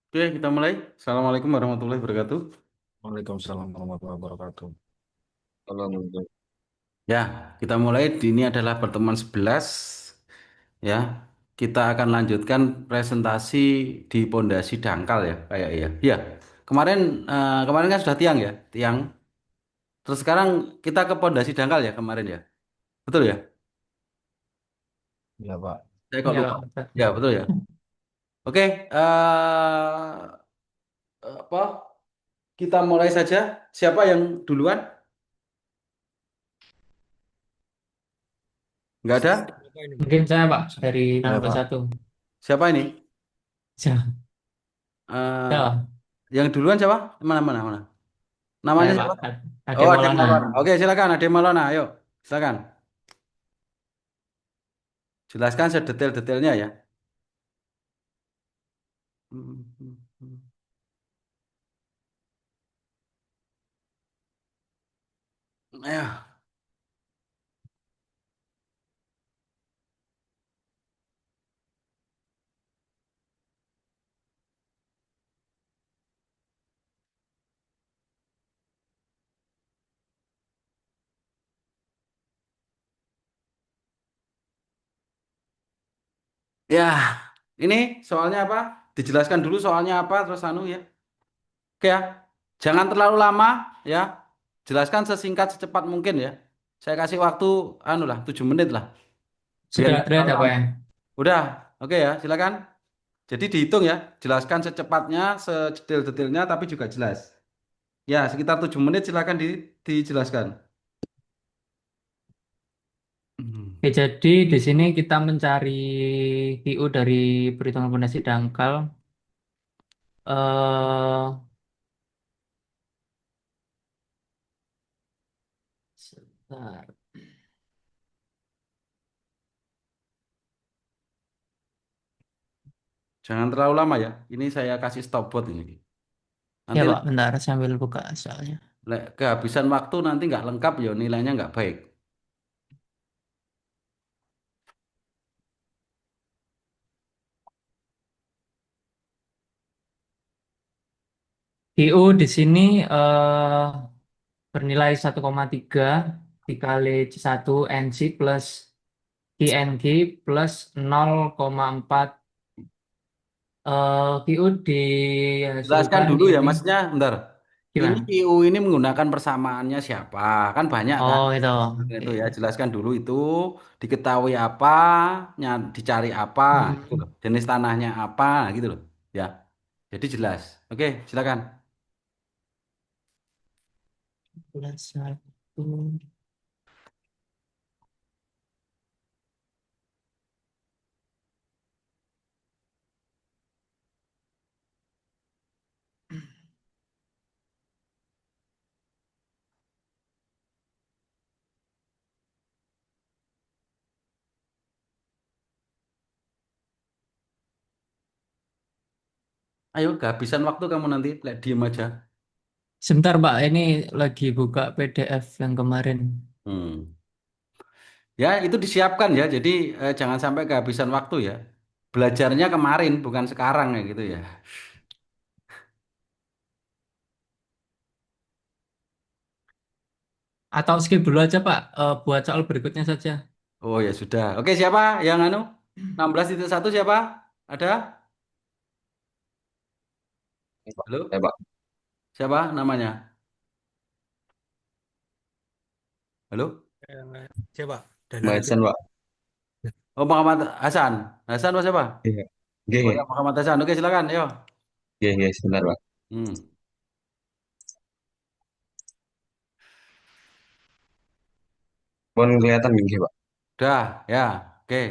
Oke, kita mulai. Assalamualaikum warahmatullahi wabarakatuh. Waalaikumsalam warahmatullahi wabarakatuh. Kalau menurut Ya, kita mulai. Ini adalah pertemuan 11. Ya, kita akan lanjutkan presentasi di pondasi dangkal ya, kayak ya. Ya, kemarin kemarin kan sudah tiang ya, tiang. Terus sekarang kita ke pondasi dangkal ya kemarin ya. Betul ya? ya Pak, Saya kok Ya, lupa. Pak. Ya, betul ya. Oke, apa? Kita mulai saja. Siapa yang duluan? Nggak ada? Apa ini, Pak? Mungkin saya Pak dari Ya nomor Pak, satu. Siapa ini? Saya, Eh, saya, yang duluan siapa? Mana mana mana? Namanya saya Pak. siapa? Ade Oh, Ade Maulana. Maulana. Oke, silakan Ade Maulana. Ayo, silakan. Jelaskan sedetail-detailnya ya. Hmm, hmm, hmm. Ayo. Ya, ini soalnya apa? Dijelaskan dulu soalnya apa, terus anu ya. Oke ya, jangan terlalu lama ya. Jelaskan sesingkat secepat mungkin ya. Saya kasih waktu anu lah, 7 menit lah. Biar nggak Sudah terlalu ada Pak lama. ya? Udah, oke ya, silakan. Jadi dihitung ya, jelaskan secepatnya, sedetail-detailnya, tapi juga jelas. Ya, sekitar 7 menit silakan dijelaskan. Hmm. Oke, jadi di sini kita mencari QU dari perhitungan fondasi dangkal. Eh, Sebentar. Jangan terlalu lama ya. Ini saya kasih stopwatch ini. Ya Nanti Pak, bentar sambil buka soalnya. kehabisan waktu nanti nggak lengkap ya nilainya nggak baik. QU di sini bernilai 1,3 dikali C1 NC plus ING plus 0,4 QU Jelaskan dihasilkan dulu ya, ini maksudnya bentar. Ini gimana? IU ini menggunakan persamaannya siapa? Kan banyak kan? Oh itu, Itu oke. ya, jelaskan dulu itu diketahui apa, dicari apa, gitu loh. Hmm, Jenis tanahnya apa, gitu loh. Ya, jadi jelas. Oke, silakan. Plus satu. Ayo, kehabisan waktu kamu nanti, diem aja. Sebentar Pak, ini lagi buka PDF yang kemarin. Hmm. Ya, itu disiapkan ya. Jadi jangan sampai kehabisan waktu ya. Belajarnya kemarin, bukan sekarang ya gitu ya. Atau skip dulu aja Pak, buat soal berikutnya saja. Oh ya sudah. Oke, siapa yang anu? 16,1 siapa? Ada? ya Pak, Halo? ya Pak, Siapa namanya? Halo? Siapa? Dahlan Mahesen Iskan. Pak. Oh, Muhammad Hasan. Hasan apa siapa? Iya, oke, Oh ya, Muhammad Hasan. Oke, silakan. Ayo. iya, iya, sebentar Pak. Hmm. Pun kelihatan gini Pak. Udah, ya. Oke.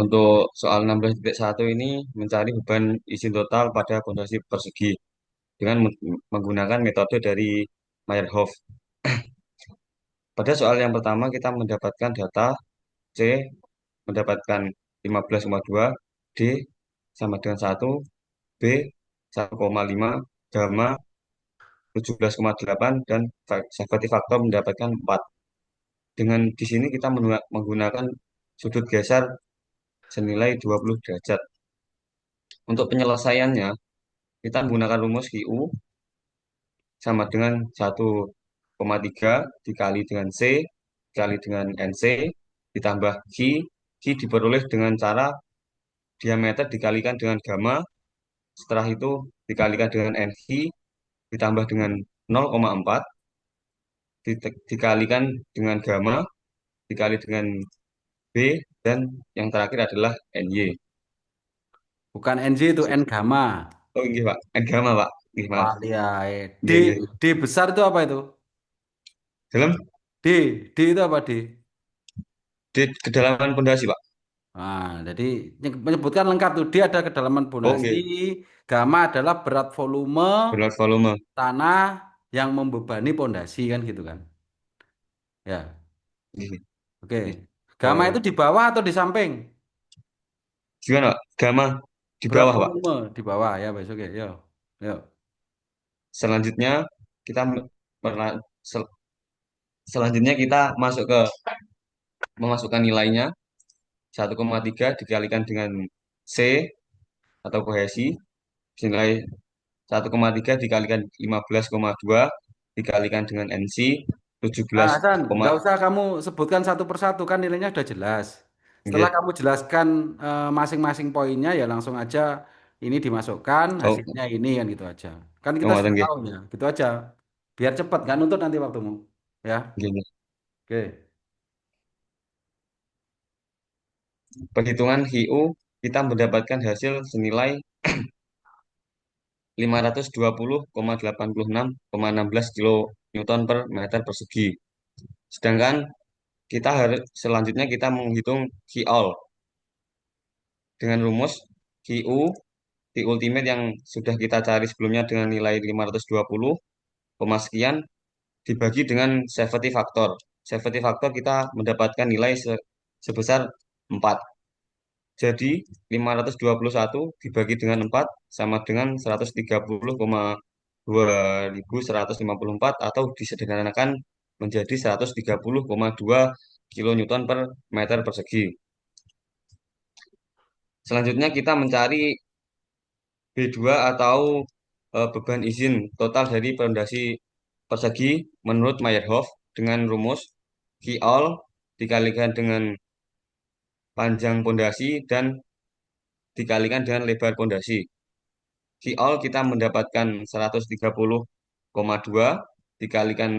Untuk soal 16.1 ini mencari beban izin total pada fondasi persegi dengan menggunakan metode dari Meyerhof. Pada soal yang pertama kita mendapatkan data C mendapatkan 15,2, D sama dengan 1, B 1,5, gamma 17,8 dan safety faktor mendapatkan 4. Dengan di sini kita menggunakan sudut geser senilai 20 derajat. Untuk penyelesaiannya, kita menggunakan rumus QU sama dengan 1,3 dikali dengan C dikali dengan NC ditambah Q diperoleh dengan cara diameter dikalikan dengan gamma, setelah itu dikalikan dengan NQ ditambah dengan 0,4 dikalikan dengan gamma dikali dengan B, dan yang terakhir adalah NY. Bukan NJ itu N gamma. Oh iya Pak, N gamma Pak. Iya, maaf. Wah, iya. D, Iya, iya. D besar itu apa itu? Dalam D, D itu apa D? kedalaman pondasi Pak. Nah, jadi menyebutkan lengkap tuh. D ada kedalaman Oh fondasi, iya, gamma adalah berat volume berat volume. tanah yang membebani pondasi kan gitu kan. Ya, Iya, oke. iya. Gamma Eh, itu di bawah atau di samping? Gimana Pak? Gamma di Berat bawah Pak. volume di bawah ya, Mas. Oke, yo. Yo. Selanjutnya kita pernah selanjutnya kita masuk ke memasukkan nilainya 1,3 dikalikan dengan C atau kohesi nilai 1,3 dikalikan 15,2 dikalikan dengan NC Ah, 17, Hasan, nggak usah kamu sebutkan satu persatu kan nilainya sudah jelas. Setelah nggih. kamu jelaskan masing-masing poinnya ya langsung aja ini dimasukkan Oh, hasilnya ini kan gitu aja. Kan oh, kita ngoten sudah nggih. tahu ya, gitu aja. Biar cepat kan untuk nanti waktumu. Ya, Nggih, nggih. oke. Perhitungan HiU kita mendapatkan hasil senilai 520,86,16 kN per meter persegi. Sedangkan kita harus selanjutnya kita menghitung Qol dengan rumus Qu T ultimate yang sudah kita cari sebelumnya dengan nilai 520, sekian dibagi dengan safety factor. Safety factor kita mendapatkan nilai sebesar 4. Jadi 521 dibagi dengan 4 sama dengan 130,2154 atau disederhanakan menjadi 130,2 kilonewton per meter persegi. Selanjutnya kita mencari B2 atau beban izin total dari pondasi persegi menurut Meyerhof dengan rumus Q all dikalikan dengan panjang pondasi dan dikalikan dengan lebar pondasi. Q all kita mendapatkan 130,2 dikalikan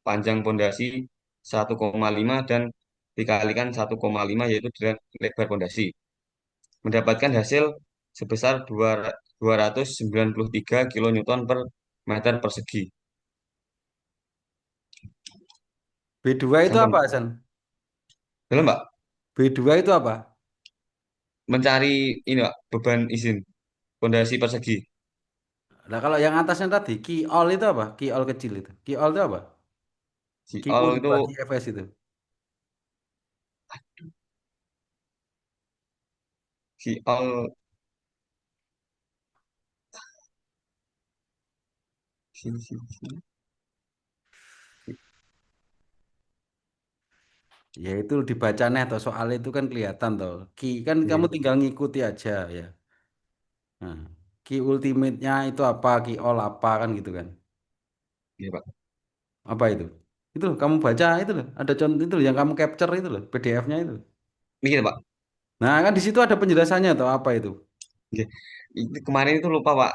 panjang pondasi 1,5 dan dikalikan 1,5 yaitu dengan lebar pondasi. Mendapatkan hasil sebesar 293 kilonewton per meter persegi. B2 itu apa, Sampun. Hasan? Belum, Mbak? B2 itu apa? Mencari ini, Mbak, beban izin pondasi persegi. Nah, kalau yang atasnya tadi, key all itu apa? Key all kecil itu. Key all itu apa? Key U All itu dibagi FS itu. all Ya itu dibaca nih atau soal itu kan kelihatan toh. Key kan kamu Iya, tinggal ngikuti aja ya. Nah, key ultimate-nya itu apa? Key all apa kan gitu kan. iya, Pak. Apa itu? Itu loh, kamu baca itu loh. Ada contoh itu loh, yang kamu capture itu loh, PDF-nya itu. Ini kita, Pak. Nah, kan di situ ada penjelasannya atau apa itu? Oke. Kemarin itu lupa, Pak.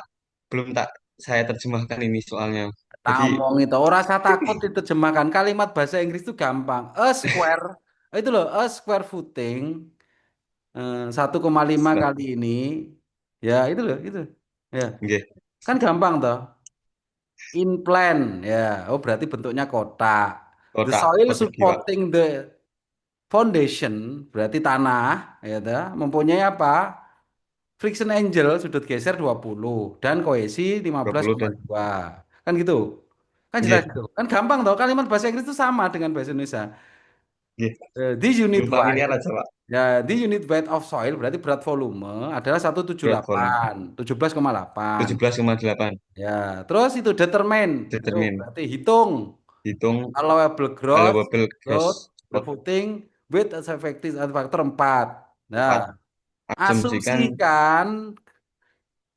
Belum tak saya terjemahkan ini soalnya. Jadi, Tamong itu. Ora usah takut diterjemahkan. Kalimat bahasa Inggris itu gampang. A square. Itu loh, a square footing 1,5 kali ini. Ya, itu loh, itu. Ya, oke, kan gampang toh. In plan, ya. Oh, berarti bentuknya kotak. The kotak soil persegi, Pak. supporting the foundation, berarti tanah, ya toh, mempunyai apa? Friction angle sudut geser 20 dan kohesi lima belas 20 koma dan dua, kan gitu. Kan jelas oke, itu. Kan gampang toh, kalimat bahasa Inggris itu sama dengan bahasa Indonesia. oke. This unit Belum weight, familiar aja, Pak. ya, this unit weight of soil berarti berat volume adalah Berat volume 178, 17,8. 17,8. Ya, terus itu determine. Itu Determine. berarti hitung Hitung allowable growth, allowable growth, gas the footing, width as effective as faktor 4. Nah, 4. Asumsikan asumsikan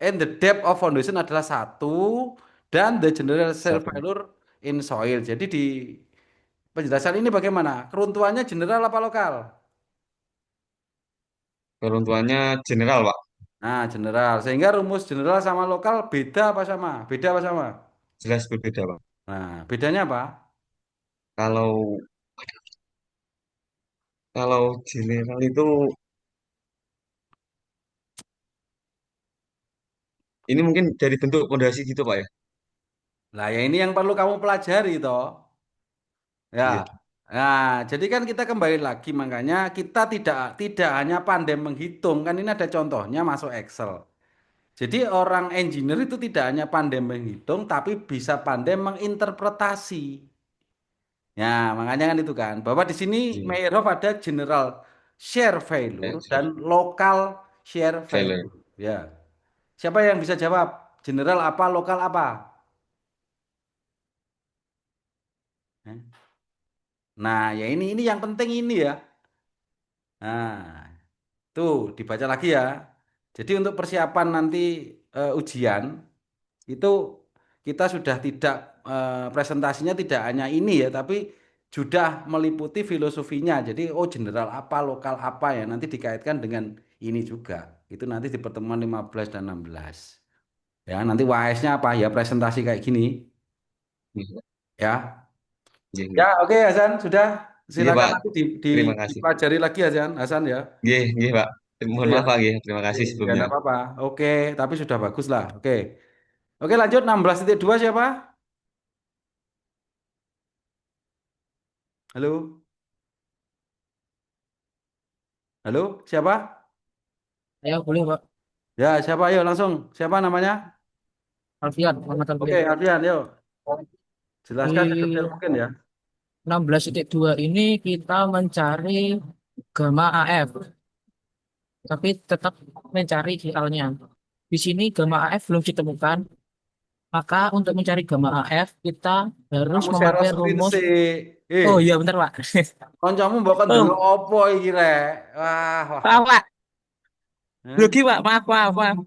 and the depth of foundation adalah 1 dan the general shear Satu. failure in soil. Jadi di penjelasan ini bagaimana? Keruntuhannya general apa lokal? Keruntuhannya general, Pak. Nah, general. Sehingga rumus general sama lokal beda apa sama? Beda apa sama? Jelas berbeda, Pak. Nah, bedanya apa? Kalau kalau general itu ini mungkin dari bentuk pondasi gitu, Pak ya. Nah, ya ini yang perlu kamu pelajari toh. Ya. Iya. Nah, jadi kan kita kembali lagi makanya kita tidak tidak hanya pandai menghitung kan ini ada contohnya masuk Excel. Jadi orang engineer itu tidak hanya pandai menghitung tapi bisa pandai menginterpretasi. Ya, makanya kan itu kan bahwa di sini Iya. Meyerhof ada general shear failure dan local shear Failure. failure. Ya. Siapa yang bisa jawab? General apa, lokal apa? Nah, ya ini yang penting ini ya. Nah, tuh dibaca lagi ya. Jadi untuk persiapan nanti ujian itu kita sudah tidak presentasinya tidak hanya ini ya, tapi sudah meliputi filosofinya. Jadi oh general apa, lokal apa ya nanti dikaitkan dengan ini juga. Itu nanti di pertemuan 15 dan 16. Ya, nanti WAS-nya apa ya presentasi kayak gini Iya, ya. iya, Ya, iya. oke Hasan, sudah. Iya, Silakan Pak. nanti Terima kasih. dipelajari lagi Hasan, Hasan ya. Iya, iya, Pak. Itu Mohon ya. maaf, Pak. Iya. Terima Oke, kasih ya sebelumnya. enggak apa-apa. Oke, tapi sudah bagus lah. Oke. Oke, lanjut 16.2 siapa? Halo? Halo? Siapa? Ya, boleh, Pak. Ya, siapa? Ayo langsung. Siapa namanya? Alfian, Muhammad Oke, Alfian. Alfian, yuk. Jelaskan sedetail Di mungkin ya. 16.2 ini kita mencari gamma AF, tapi tetap mencari GL-nya. Di sini gamma AF belum ditemukan, maka untuk mencari gamma AF kita harus Kamu share memakai screen rumus. sih. Oh iya, bentar, Pak. Kancamu bahkan dulu Oh, opo iki rek. Wah, wah, wah. maaf, Pak. Hah? Grogi, Pak. Maaf, maaf, maaf.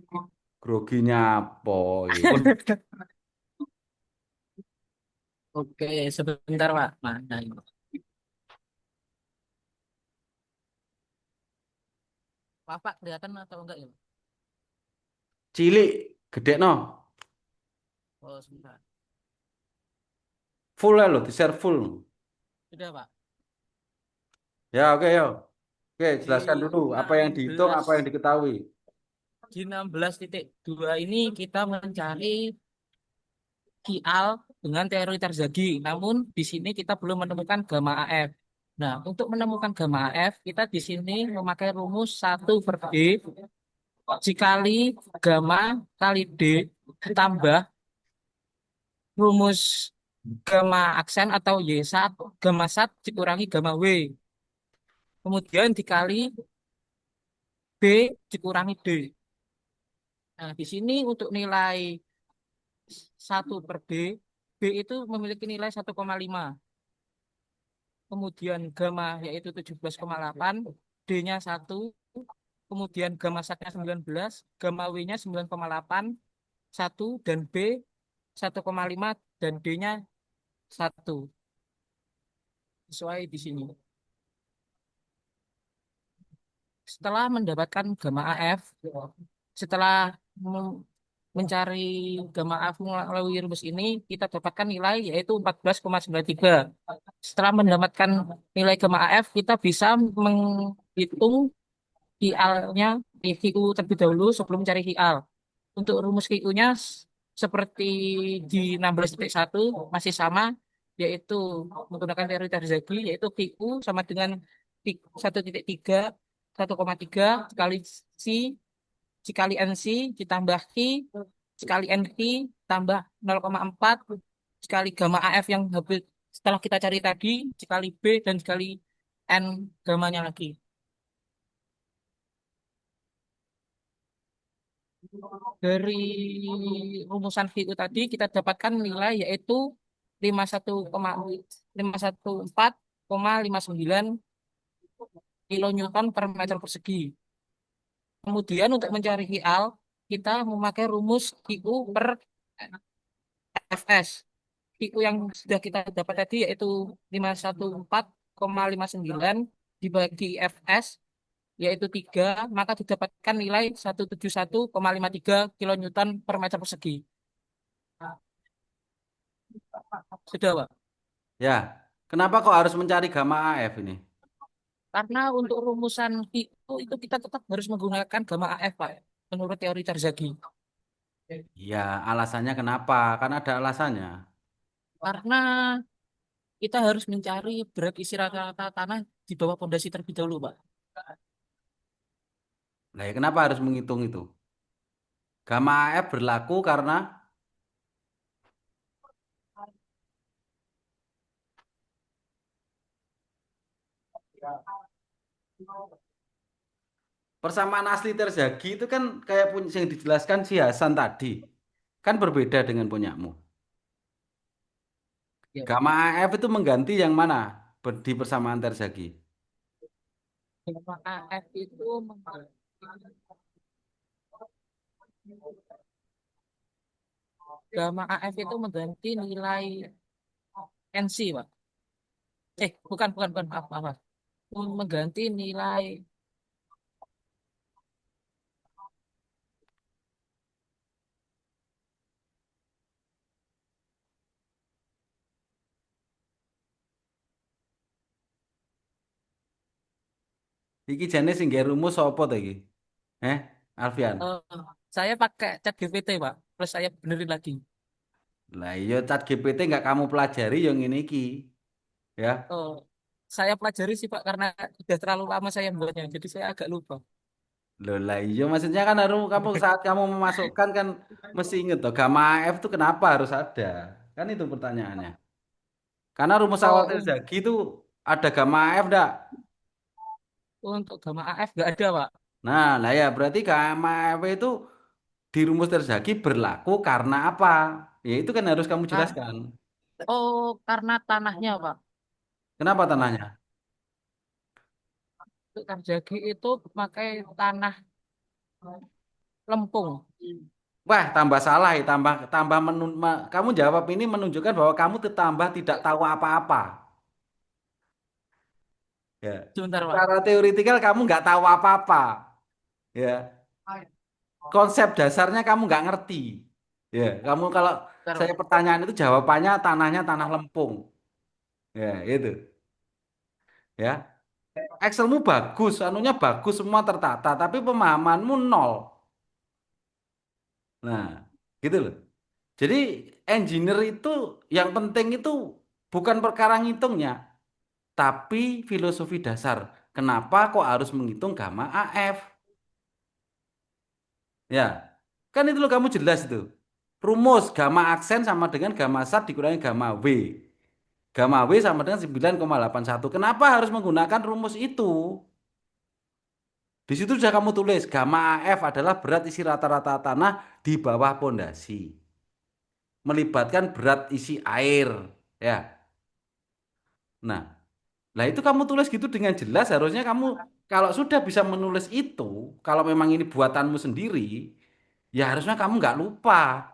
Groginya apa iki? Oke, sebentar, Pak. Mana ini? Maaf, Pak. Kelihatan atau enggak ya? Cilik, gede no. Oh, sebentar. Full ya lo, di-share full. Sudah, Pak. Ya, oke, yo. Oke, jelaskan Di dulu apa yang dihitung, apa yang 16 diketahui. Di 16.2 ini kita mencari Kial dengan teori terzagi. Namun di sini kita belum menemukan gamma AF. Nah, untuk menemukan gamma AF, kita di sini memakai rumus 1/D dikali gamma kali D tambah rumus gamma aksen atau Y1, gamma sat dikurangi gamma W. Kemudian dikali B dikurangi D. Nah, di sini untuk nilai 1/D, B itu memiliki nilai 1,5. Kemudian gamma yaitu 17,8, D-nya 1, kemudian gamma satnya 19, gamma W-nya 9,8, 1, dan B 1,5, dan D-nya 1. Sesuai di sini. Setelah mendapatkan gamma AF, setelah mencari gamma AF melalui rumus ini, kita dapatkan nilai yaitu 14,93. Setelah mendapatkan nilai gamma AF, kita bisa menghitung QL-nya di QU terlebih dahulu sebelum mencari QL. Untuk rumus QU-nya seperti di 16.1 masih sama, yaitu menggunakan teori Terzaghi, yaitu QU sama dengan 1,3 1,3 dikali C dikali NC ditambah Q dikali NQ tambah 0,4 dikali gamma AF yang habis setelah kita cari tadi dikali B dan dikali N gamanya lagi. Dari rumusan VU tadi kita dapatkan nilai yaitu 51,514,59 kilonewton per meter persegi. Kemudian untuk mencari HL kita memakai rumus QU per FS. QU yang sudah kita dapat tadi yaitu 514,59 dibagi FS yaitu 3, maka didapatkan nilai 171,53 kilonewton per meter persegi. Sudah, Pak. Ya, kenapa kok harus mencari gamma AF ini? Karena untuk rumusan itu kita tetap harus menggunakan gamma AF, Pak, menurut teori Terzaghi. Ya, alasannya kenapa? Kan ada alasannya. Karena kita harus mencari berat isi rata-rata tanah di bawah pondasi terlebih dahulu, Pak. Nah, ya kenapa harus menghitung itu? Gamma AF berlaku karena persamaan asli Terzaghi itu kan kayak punya yang dijelaskan si Hasan tadi. Kan berbeda dengan punyamu. Ya. Gamma AF itu mengganti yang mana di persamaan Terzaghi? Gamma AF itu gamma AF itu mengganti nilai NC, Pak. Bukan, bukan, bukan, apa. Mengganti nilai Iki jenis sing nggawe rumus apa to iki? Eh, Alfian. eh, saya pakai chat GPT, Pak. Plus saya benerin lagi. Lah iya chat GPT nggak kamu pelajari yang ini iki, ya. Oh, saya pelajari sih, Pak, karena sudah terlalu lama saya membuatnya, jadi saya agak lupa. Loh lah iya maksudnya kan harus kamu saat kamu memasukkan kan mesti inget toh gamma AF itu kenapa harus ada? Kan itu pertanyaannya. Karena rumus awal Oh, Terzaghi itu ada gamma AF enggak? untuk gamma AF nggak ada, Pak. Nah, lah ya berarti gamma AF itu di rumus Terzaghi berlaku karena apa? Ya itu kan harus kamu Ah, jelaskan. oh, karena tanahnya, Pak. Kenapa tanahnya? Untuk Terzaghi itu pakai tanah lempung. Wah, tambah salah ya, tambah tambah kamu jawab ini menunjukkan bahwa kamu tambah tidak tahu apa-apa. Ya. Sebentar, Pak. Secara teoritikal kamu nggak tahu apa-apa. Ya. Konsep dasarnya kamu nggak ngerti. Ya, kamu kalau Sebentar, saya Pak. pertanyaan itu jawabannya tanahnya tanah lempung. Ya, itu. Ya. Excelmu bagus, anunya bagus semua tertata, tapi pemahamanmu nol. Nah, gitu loh. Jadi engineer itu yang penting itu bukan perkara ngitungnya, tapi filosofi dasar. Kenapa kok harus menghitung gamma AF? Ya, kan itu loh kamu jelas itu. Rumus gamma aksen sama dengan gamma sat dikurangi gamma W. Gamma W sama dengan 9,81. Kenapa harus menggunakan rumus itu? Di situ sudah kamu tulis gamma AF adalah berat isi rata-rata tanah di bawah pondasi. Melibatkan berat isi air. Ya. Nah, lah itu kamu tulis gitu dengan jelas harusnya kamu kalau sudah bisa menulis itu, kalau memang ini buatanmu sendiri, ya harusnya kamu nggak lupa.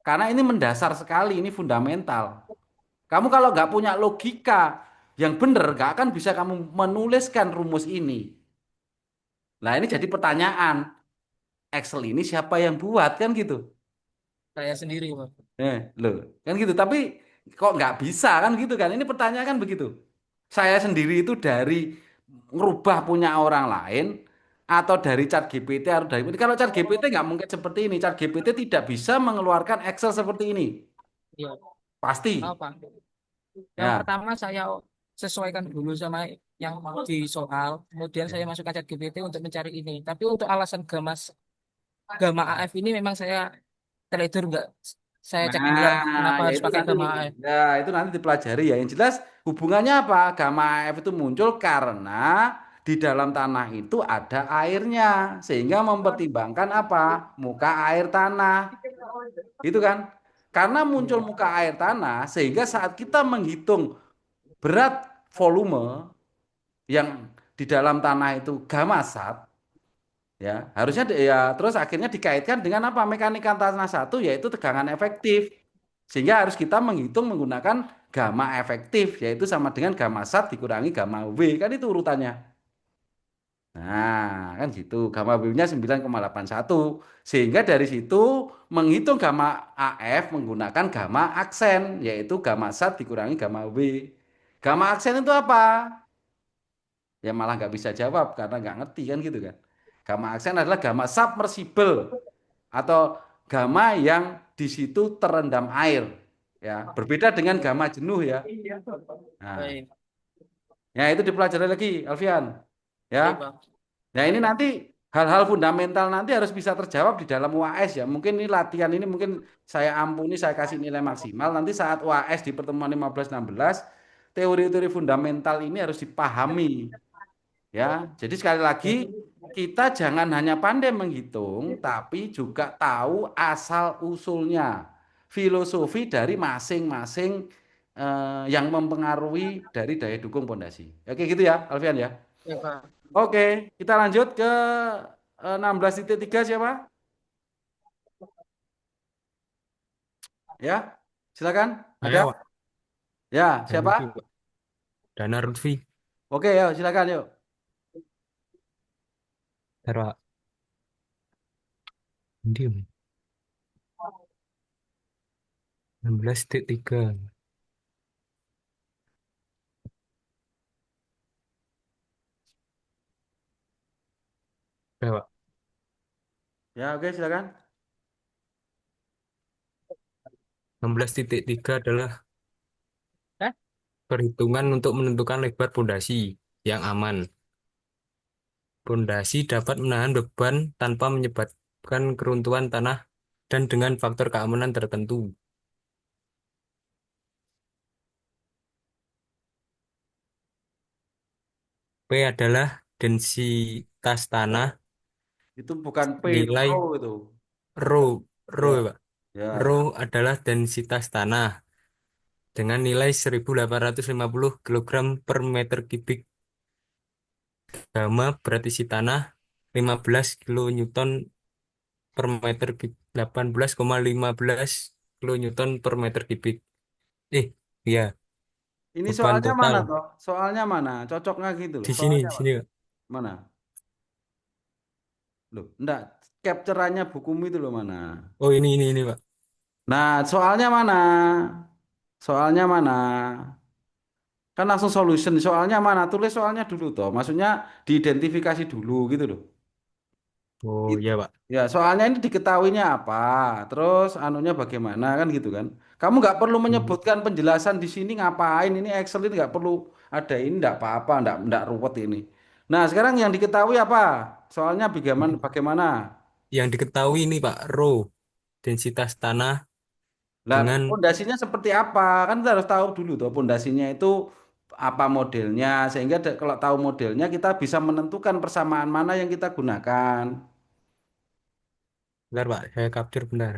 Karena ini mendasar sekali, ini fundamental. Kamu kalau nggak punya logika yang benar, nggak akan bisa kamu menuliskan rumus ini. Nah ini jadi pertanyaan, Excel ini siapa yang buat kan gitu? Saya sendiri, Pak. Loh, kan gitu. Tapi kok nggak bisa kan gitu kan? Ini pertanyaan kan begitu. Saya sendiri itu dari ngerubah punya orang lain atau dari chat GPT atau dari kalau chat GPT nggak mungkin seperti ini. Chat GPT tidak bisa mengeluarkan Excel seperti ini. Iya, Pasti. apa? Yang Ya. pertama saya sesuaikan dulu sama yang di soal, kemudian saya masukkan chat GPT untuk mencari ini. Tapi untuk alasan gamma AF ini memang saya tertidur nggak saya cek ulang Nah, kenapa ya harus itu pakai nanti, gamma AF. ya itu nanti dipelajari ya. Yang jelas hubungannya apa? Gamma F itu muncul karena di dalam tanah itu ada airnya, sehingga mempertimbangkan apa? Muka air tanah, itu kan? Karena muncul Iya. muka air tanah, sehingga saat kita menghitung berat volume yang di dalam tanah itu gamma sat, Ya, harusnya ya terus akhirnya dikaitkan dengan apa? Mekanika tanah satu yaitu tegangan efektif. Sehingga harus kita menghitung menggunakan gamma efektif yaitu sama dengan gamma sat dikurangi gamma W kan itu urutannya. Nah, kan gitu. Gamma W-nya 9,81. Sehingga dari situ menghitung gamma AF menggunakan gamma aksen yaitu gamma sat dikurangi gamma W. Gamma aksen itu apa? Ya malah nggak bisa jawab karena nggak ngerti kan gitu kan. Gamma aksen adalah gamma submersible atau gamma yang di situ terendam air. Ya, berbeda dengan gamma jenuh ya. Nah, Baik, ya itu dipelajari lagi, Alfian. Ya. baik Bang. Nah, ini nanti hal-hal fundamental nanti harus bisa terjawab di dalam UAS ya. Mungkin ini latihan ini mungkin saya ampuni, saya kasih nilai maksimal. Nanti saat UAS di pertemuan 15-16, teori-teori fundamental ini harus dipahami. Ya, jadi sekali lagi kita jangan hanya pandai menghitung, tapi juga tahu asal-usulnya, filosofi dari masing-masing yang mempengaruhi dari daya dukung pondasi. Oke gitu ya, Alfian ya. Ya, Bang. Oke, kita lanjut ke 16.3 siapa? Ya, silakan. Ada? Saya Pak, Ya, dan Lutfi, siapa? Pak. Dana Lutfi, Oke, yuk silakan yuk. Bentar, Pak. Diem. 16.3. Ya, Pak. Ya, oke silakan. 16.3 adalah Hah? perhitungan untuk menentukan lebar pondasi yang aman. Pondasi dapat menahan beban tanpa menyebabkan keruntuhan tanah dan dengan faktor keamanan tertentu. P adalah densitas tanah, Itu bukan P itu nilai RAW itu. rho, rho, Ya, ya, Pak. Rho ya. adalah densitas tanah dengan nilai 1850 kg per meter kubik. Gamma berat isi tanah 15 kilonewton per meter kubik. 18,15 kilonewton per meter kubik. Iya, Ini beban soalnya total mana toh? Soalnya mana? Cocoknya gitu loh. di sini, Soalnya di Pak. sini, Pak. Mana? Loh, enggak. Capture-annya bukumu itu loh mana? Oh, ini, Pak. Nah, soalnya mana? Soalnya mana? Kan langsung solution. Soalnya mana? Tulis soalnya dulu toh. Maksudnya diidentifikasi dulu gitu loh. Oh, Itu. iya, Pak. Ya, soalnya ini diketahuinya apa, terus anunya bagaimana kan gitu kan. Kamu nggak perlu Hmm. menyebutkan penjelasan di sini ngapain ini Excel ini nggak perlu ada ini nggak apa-apa, nggak ruwet ini. Nah, sekarang yang diketahui apa? Soalnya bagaimana Di- bagaimana? Yang diketahui ini, Pak, rho, densitas tanah Lah, dengan pondasinya seperti apa? Kan kita harus tahu dulu tuh pondasinya itu apa modelnya sehingga kalau tahu modelnya kita bisa menentukan persamaan mana yang kita gunakan. bentar, Pak, saya capture bentar.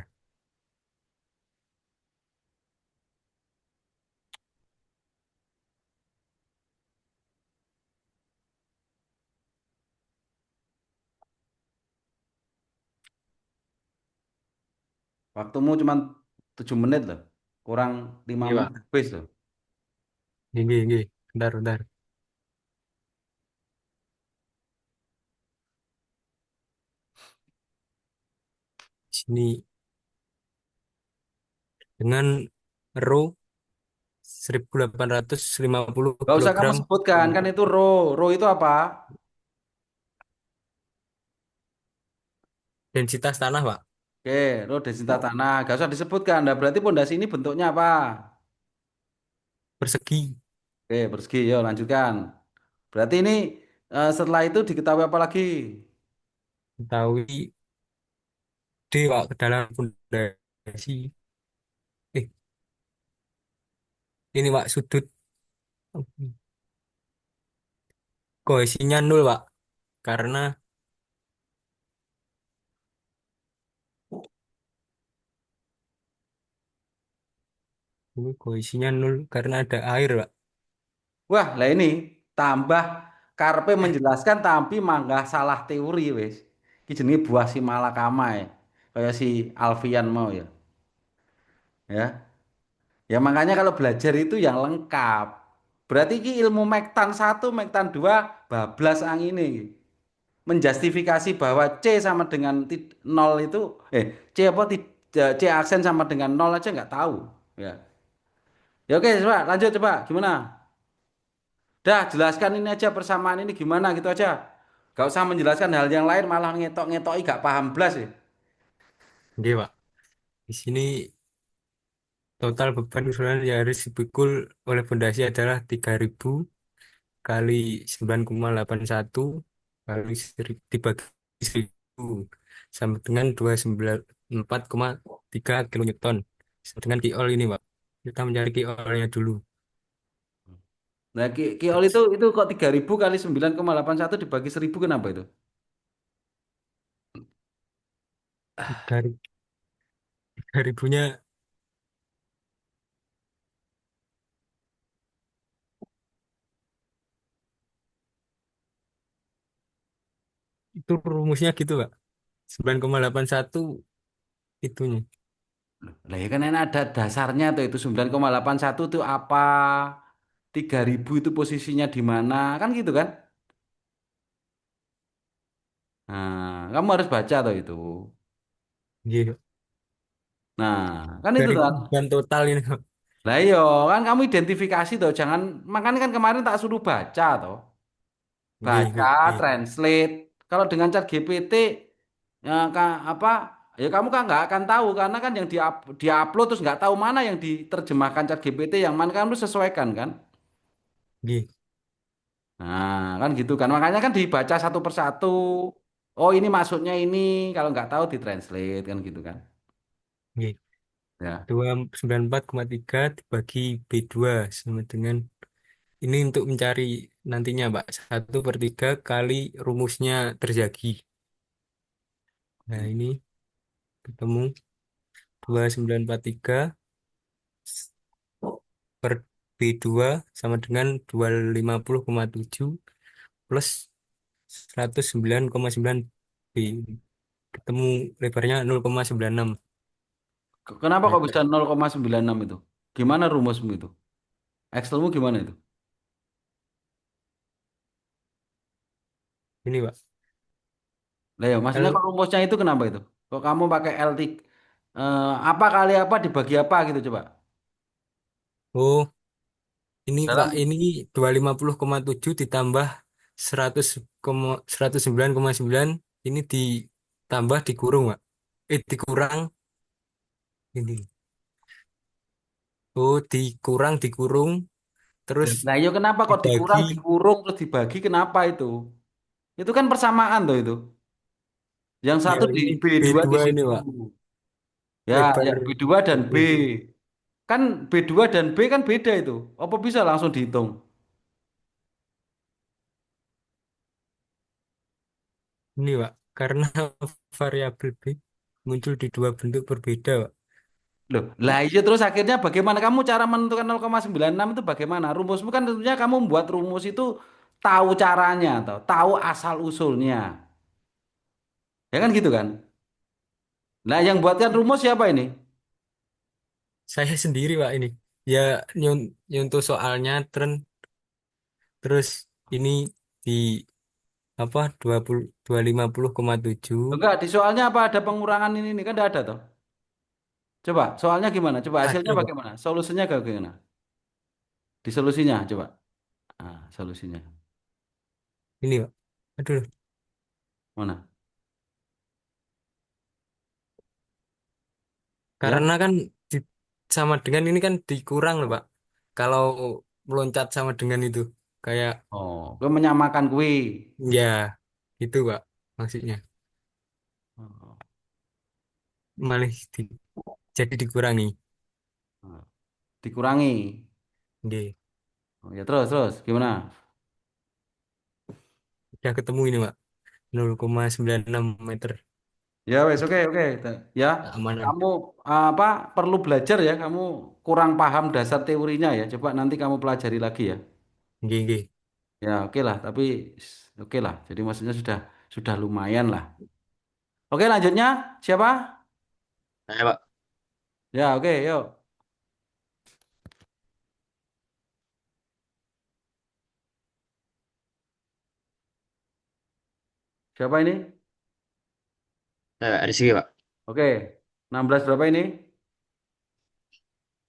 Waktumu cuma 7 menit loh. Kurang 5 Ini, menit Pak. habis loh. Ini. Bentar. Sini dengan rho 1850 Gak usah kamu kilogram sebutkan, kan itu row. Row itu apa? densitas tanah, Pak. Oke, row densitas tanah. Gak usah disebutkan. Nah, berarti pondasi ini bentuknya apa? Persegi. Oke, persegi. Yuk, lanjutkan. Berarti ini setelah itu diketahui apa lagi? Ketahui D, Pak, ke dalam fondasi. Eh, ini, Pak, sudut kohesinya nol, Pak. Karena ini kohesinya nol karena ada air, Pak. Wah, lah ini tambah Karpe menjelaskan tapi manggah salah teori, wes. Ki jenenge buah si malakama ya. Kayak si Alfian mau ya. Ya. Ya makanya kalau belajar itu yang lengkap. Berarti ki ilmu Mektan satu, Mektan 2 bablas ang ini. Menjustifikasi bahwa C sama dengan nol itu C apa C aksen sama dengan nol aja nggak tahu. Ya. Ya oke, coba lanjut coba. Gimana? Dah, jelaskan ini aja persamaan ini gimana gitu aja. Gak usah menjelaskan hal yang lain malah ngetok-ngetoki gak paham blas ya. Oke, Pak. Di sini total beban usulan yang harus dipikul oleh fondasi adalah 3.000 kali 9,81 kali dibagi 1.000 sama dengan 294,3 kilonewton. Sama dengan kiol ini, Pak. Kita mencari kiolnya dulu. Nah, Kiol itu kok 3.000 kali 9,81 dibagi 1.000 kenapa itu? 3.000-nya itu rumusnya gitu, Pak. 9,81 itunya. Lah ya kan enak ada dasarnya tuh itu 9,81 itu apa? 3.000 itu posisinya di mana? Kan gitu kan? Nah, kamu harus baca tuh itu. Gitu. Nah, kan itu 3.000 tuh. bukan total ini, Pak. Lah iya, kan kamu identifikasi tuh, jangan makanya kan kemarin tak suruh baca toh. Gitu. Baca, translate. Kalau dengan chat GPT ya apa? Ya kamu kan nggak akan tahu karena kan yang diupload terus nggak tahu mana yang diterjemahkan chat GPT yang mana kan harus sesuaikan kan. Gitu. Nah, kan gitu kan. Makanya kan dibaca satu persatu. Oh, ini maksudnya ini. Kalau nggak tahu ditranslate kan gitu kan. Gitu. Ya. 294,3 dibagi B2 sama dengan ini untuk mencari nantinya, Pak. 1/3 kali rumusnya terjadi. Nah, ini ketemu 2,943 per B2 sama dengan 250,7 plus 109,9 B. Ketemu lebarnya 0,96 Kenapa kok meter. bisa 0,96 itu? Gimana rumusmu itu? Excelmu gimana itu? Ini, Pak. Lah ya, maksudnya L kok rumusnya itu kenapa itu? Kok kamu pakai LT apa kali apa dibagi apa gitu coba? oh, ini, Pak, Dalam ini 250,7 ditambah 100, 109,9 ini ditambah dikurung, Pak. Dikurang ini. Oh, dikurung terus Nah, iya kenapa kok dibagi dikurang, dikurung terus dibagi kenapa itu? Itu kan persamaan tuh itu. Yang ya satu di ini B2 di B2 ini, situ. Pak. Ya, Lebar yang B2 dan B. B2 Kan B2 dan B kan beda itu. Apa bisa langsung dihitung? ini, Pak. Karena variabel B muncul di dua bentuk berbeda, Pak. Loh, lah iya terus akhirnya bagaimana kamu cara menentukan 0,96 itu bagaimana? Rumusmu kan tentunya kamu membuat rumus itu tahu caranya atau tahu asal usulnya. Ya kan gitu kan? Nah, yang buatkan rumus siapa ini? Saya sendiri, Pak, ini. Ya nyontoh soalnya terus ini di apa 250,7 Enggak, di soalnya apa ada pengurangan ini kan enggak ada toh. Coba, soalnya gimana? Coba hasilnya ada, Pak. bagaimana? Solusinya bagaimana? Di solusinya coba. Ah, solusinya. Ini, Pak. Aduh, Mana? Ya? karena kan di- sama dengan ini kan dikurang loh, Pak. Kalau meloncat sama dengan itu kayak Oh, gue menyamakan kue. ya itu, Pak. Maksudnya Oh, malah jadi dikurangi. oh. Dikurangi. Oke. Oh, ya terus gimana? Udah ketemu ini, Pak. 0,96 meter Ya wes oke oke. Ya, keamanan. kamu apa perlu belajar ya? Kamu kurang paham dasar teorinya ya. Coba nanti kamu pelajari lagi ya. Oke, oke. Ya oke lah. Tapi oke lah. Jadi maksudnya sudah lumayan lah. Oke, lanjutnya siapa? Saya Pak. Ya, oke, yuk. Siapa ini? Saya Pak Rizky Pak. Oke, 16 berapa ini?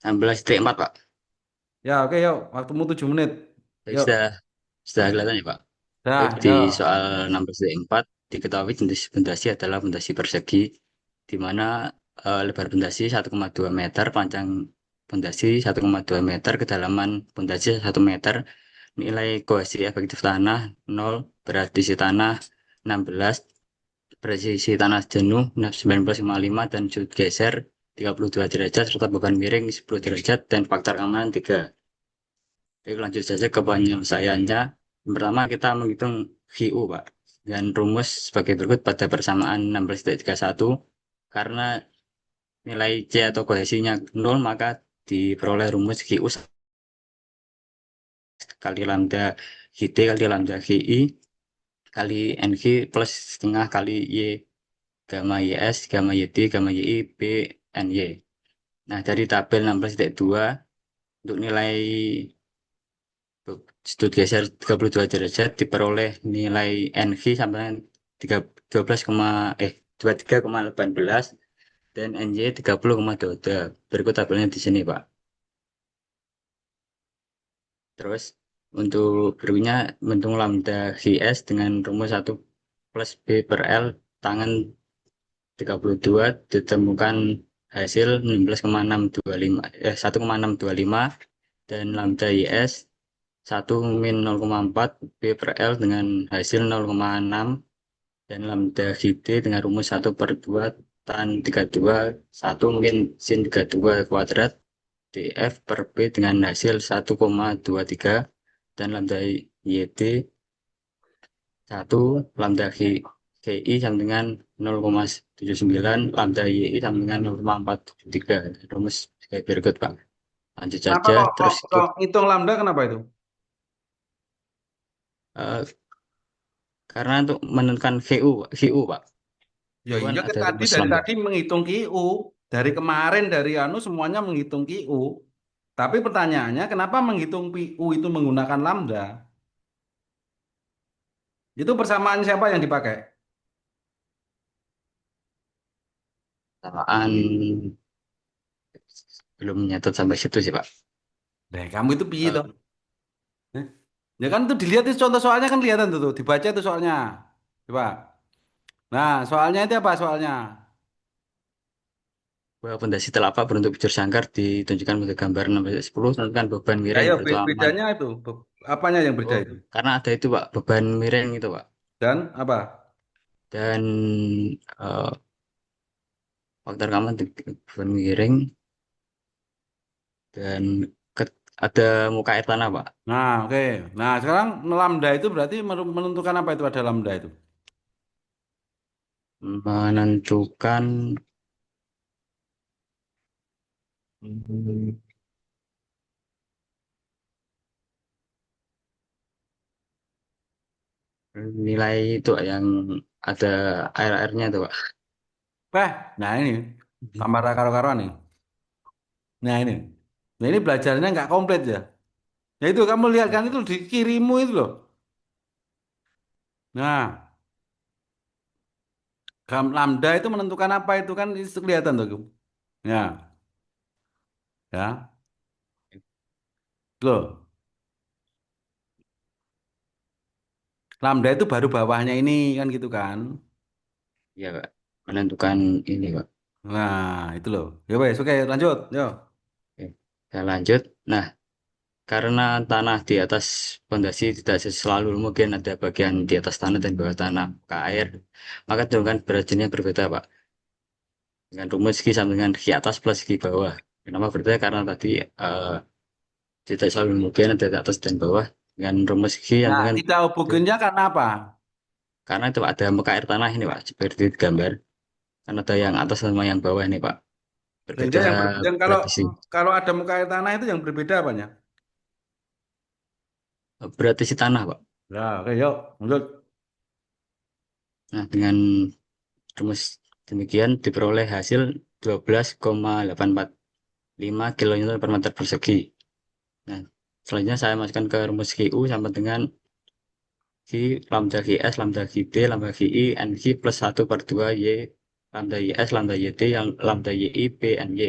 16,4 Pak. Ya, oke, yuk. Waktumu 7 menit. Jadi Yuk. sudah kelihatan ya Pak. Baik, Dah, di yuk. soal 16,4 diketahui pondasi adalah pondasi persegi di mana lebar pondasi 1,2 meter, panjang pondasi 1,2 meter, kedalaman pondasi 1 meter, nilai kohesi efektif tanah 0, beradisi tanah 16, presisi tanah jenuh 19,5 dan sudut geser 32 derajat serta beban miring 10 derajat dan faktor keamanan 3. Oke, lanjut saja ke penyelesaiannya. Yang pertama kita menghitung VU, Pak. Dan rumus sebagai berikut pada persamaan 16,31. Karena nilai C atau kohesinya 0, maka diperoleh rumus VU kali lambda GT kali lambda GI kali NG plus setengah kali Y gamma YS, gamma YT, gamma YI, B, NY. Nah, dari tabel 16,2 untuk nilai sudut geser 32 derajat diperoleh nilai NV sampai dengan 12, 23,18 dan NY 30,22. Berikut tabelnya di sini, Pak. Terus untuk berikutnya bentuk lambda GS dengan rumus 1 plus B per L tangan 32 ditemukan hasil 1,625 dan lambda YS 1 min 0,4 B per L dengan hasil 0,6 dan lambda GT dengan rumus 1 per 2 tan 32 1 min sin 32 kuadrat DF per B dengan hasil 1,23 dan lambda YT 1 lambda GI sama dengan 0,79 lambda YI sama dengan 0,473 rumus sebagai berikut Pak. Lanjut Kenapa saja kok terus itu ngitung lambda kenapa itu? eh, karena untuk menentukan VU Pak. Ya Itu kan iya kan ada tadi rumus dari lambda. tadi menghitung QU. Dari kemarin dari anu semuanya menghitung QU. Tapi pertanyaannya kenapa menghitung PU itu menggunakan lambda? Itu persamaan siapa yang dipakai? Samaan belum nyatet sampai situ sih Pak. Nah, kamu itu piye Eh, toh? Eh, Ya kan itu dilihat itu contoh soalnya kan kelihatan tuh, dibaca itu soalnya. Coba. Nah, soalnya itu apa soalnya? bahwa pondasi telapak berbentuk bujur sangkar ditunjukkan pada gambar 16,10 tentukan beban Ya, miring ya bertolak bedanya itu. Apanya yang beda oh itu? karena ada itu Pak beban miring itu Pak Dan apa? dan eh, faktor keamanan beban miring dan ada muka air tanah Pak. Nah, oke. Nah, sekarang lambda itu berarti menentukan apa itu ada lambda itu? Menentukan hmm, nilai itu yang ada air-airnya tuh Pak. Nah ini tambah karo-karoan nih. Nah ini. Nah ini belajarnya nggak komplit ya. Ya itu kamu lihat kan itu di kirimu itu loh. Nah, lambda itu menentukan apa itu kan itu kelihatan tuh. Ya, ya. Loh, lambda itu baru bawahnya ini kan gitu kan. Ya Pak menentukan ini Pak. Nah, itu loh. Ya wes, oke, lanjut. Yo. Oke. Saya lanjut. Nah, karena tanah di atas pondasi tidak selalu mungkin ada bagian di atas tanah dan bawah tanah ke air, maka ditentukan berat jenisnya berbeda, Pak. Dengan rumus Q sama dengan Q atas plus Q bawah. Kenapa berbeda? Karena tadi tidak selalu mungkin ada di atas dan bawah. Dengan rumus Q sama Nah, dengan tidak hubungannya karena apa? karena itu Pak, ada muka air tanah ini, Pak, seperti di gambar. Kan ada yang atas sama yang bawah ini, Pak. Sehingga Berbeda yang kalau berat isi. kalau ada muka air tanah itu yang berbeda apanya? Berat isi tanah, Pak. Nah, oke, yuk, lanjut. Nah, dengan Rumus demikian diperoleh hasil 12,845 kilonewton per meter persegi. Nah, selanjutnya saya masukkan ke rumus QU sama dengan Q lambda GS, lambda GT, lambda GI, NG plus 1 per 2 Y, lambda YS, lambda YT, yang lambda YI, P, NY.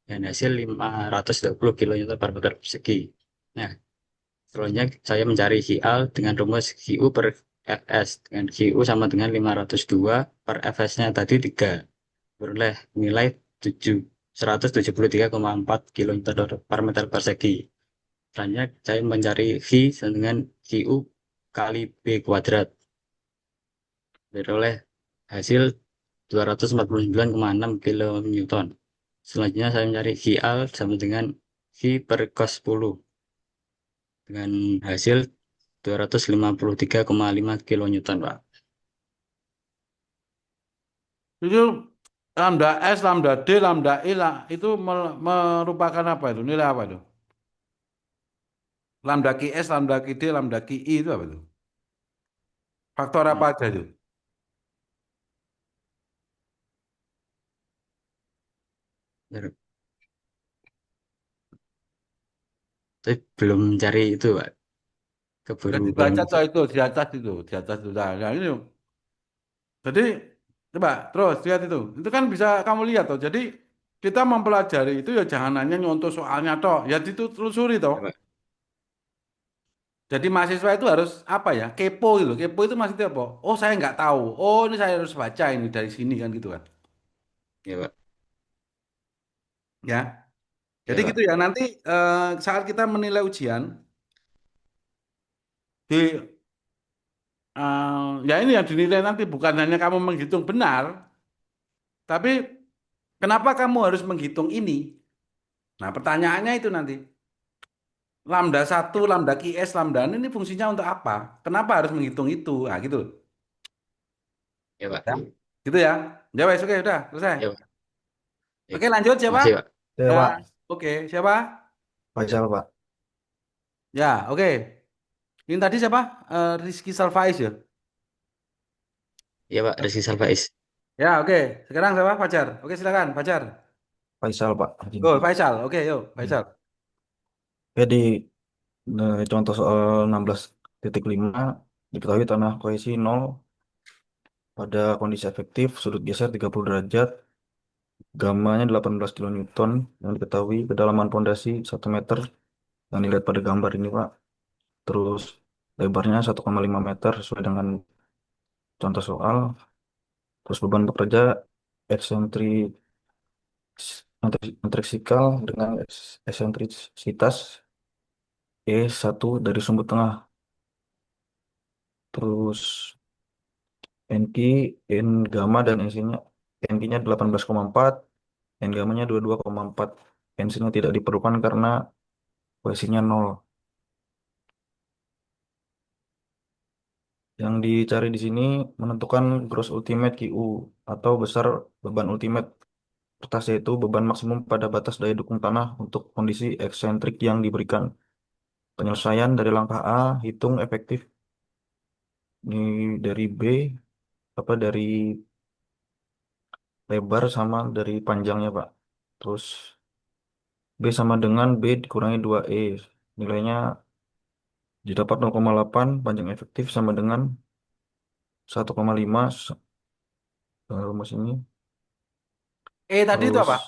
Dan hasil 520 kilonewton per meter persegi. Nah, selanjutnya saya mencari QL dengan rumus QU per Fs. Dengan QU sama dengan 502 per Fs-nya tadi 3. Beroleh nilai 173,4 kilonewton per meter persegi. Selanjutnya saya mencari V sama dengan QU kali B kuadrat. Beroleh hasil 249,6 kilonewton. Selanjutnya saya mencari VL sama dengan V per cos 10 dengan hasil 253,5 kilonewton, Pak. Itu lambda S, lambda D, lambda I lah, itu merupakan apa itu? Nilai apa itu? Lambda QS, lambda QD, lambda QI itu apa itu? Faktor apa aja itu? Ber- Saya belum cari itu, Pak. Udah Keburu dibaca bangun. coy itu di atas itu. Nah, ini. Jadi coba terus lihat itu. Itu kan bisa kamu lihat toh. Jadi kita mempelajari itu ya jangan hanya nyontoh soalnya toh. Ya itu telusuri toh. Ya, Pak. Jadi mahasiswa itu harus apa ya? Kepo gitu. Kepo itu maksudnya apa? Oh saya nggak tahu. Oh ini saya harus baca ini dari sini kan gitu kan. Ya, Pak. Ya. Jadi Ya, gitu Pak. ya. Nanti saat kita menilai ujian di ya ini yang dinilai nanti bukan hanya kamu menghitung benar, tapi kenapa kamu harus menghitung ini? Nah pertanyaannya itu nanti. Lambda satu, lambda QS, lambda N ini fungsinya untuk apa? Kenapa harus menghitung itu? Nah gitu loh. Ya, Ya. Pak. Gitu ya. Ya wes, oke udah selesai. Ya, Pak. Ya. Oke lanjut siapa? Makasih, Pak. Ya, Ya. Pak. Oke siapa? Faisal, Pak. Ya oke. Ini tadi siapa? Rizky Salvais ya? Ya, Pak. Rizky Salvais. Ya oke. Sekarang siapa? Fajar. Oke silakan Fajar. Faisal, Pak. Oh Faisal. Oke yuk Hmm. Faisal. Jadi contoh soal 16,5 diketahui tanah kohesi 0 pada kondisi efektif sudut geser 30 derajat, gamanya 18 kilonewton yang diketahui kedalaman pondasi 1 meter yang dilihat pada gambar ini, Pak. Terus lebarnya 1,5 meter sesuai dengan contoh soal. Terus beban pekerja eksentrik eksentrikal dengan eksentrisitas E1 dari sumbu tengah. Terus NQ, N gamma dan NC-nya NQ-nya 18,4, N gamma-nya 22,4. NC-nya tidak diperlukan karena kohesinya 0. Yang dicari di sini menentukan gross ultimate QU atau besar beban ultimate kertas, yaitu beban maksimum pada batas daya dukung tanah untuk kondisi eksentrik yang diberikan. Penyelesaian dari langkah A, hitung efektif ini dari B, apa dari lebar sama dari panjangnya, Pak. Terus B sama dengan B dikurangi 2E. Nilainya didapat 0,8, panjang efektif sama dengan 1,5 rumus ini. Tadi itu Terus apa?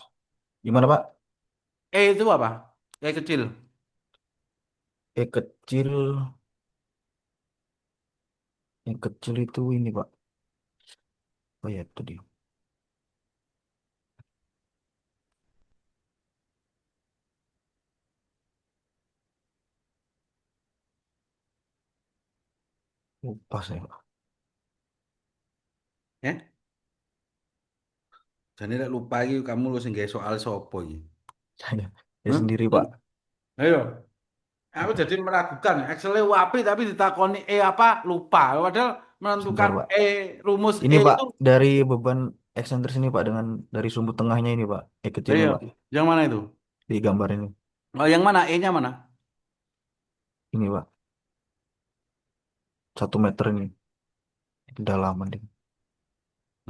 gimana, Pak? Itu apa? Kecil. Kecil, yang kecil itu ini, Pak. Oh ya, itu dia. Lupa saya, Pak. Ya. Jadi nek lupa iki kamu lu sing gawe soal sopo iki? Saya Hah? sendiri, Pak. Ayo. Aku jadi meragukan. Excel-nya wapi tapi ditakoni apa lupa. Padahal menentukan Sebentar, Pak. rumus Ini, Pak, itu. dari beban eksentris ini, Pak, dengan dari sumbu tengahnya ini, Pak. Kecilnya, Ayo. Pak, Yang mana itu? di gambar ini. Oh, yang mana? E-nya mana? Ini, Pak. 1 meter ini. Kedalaman ini.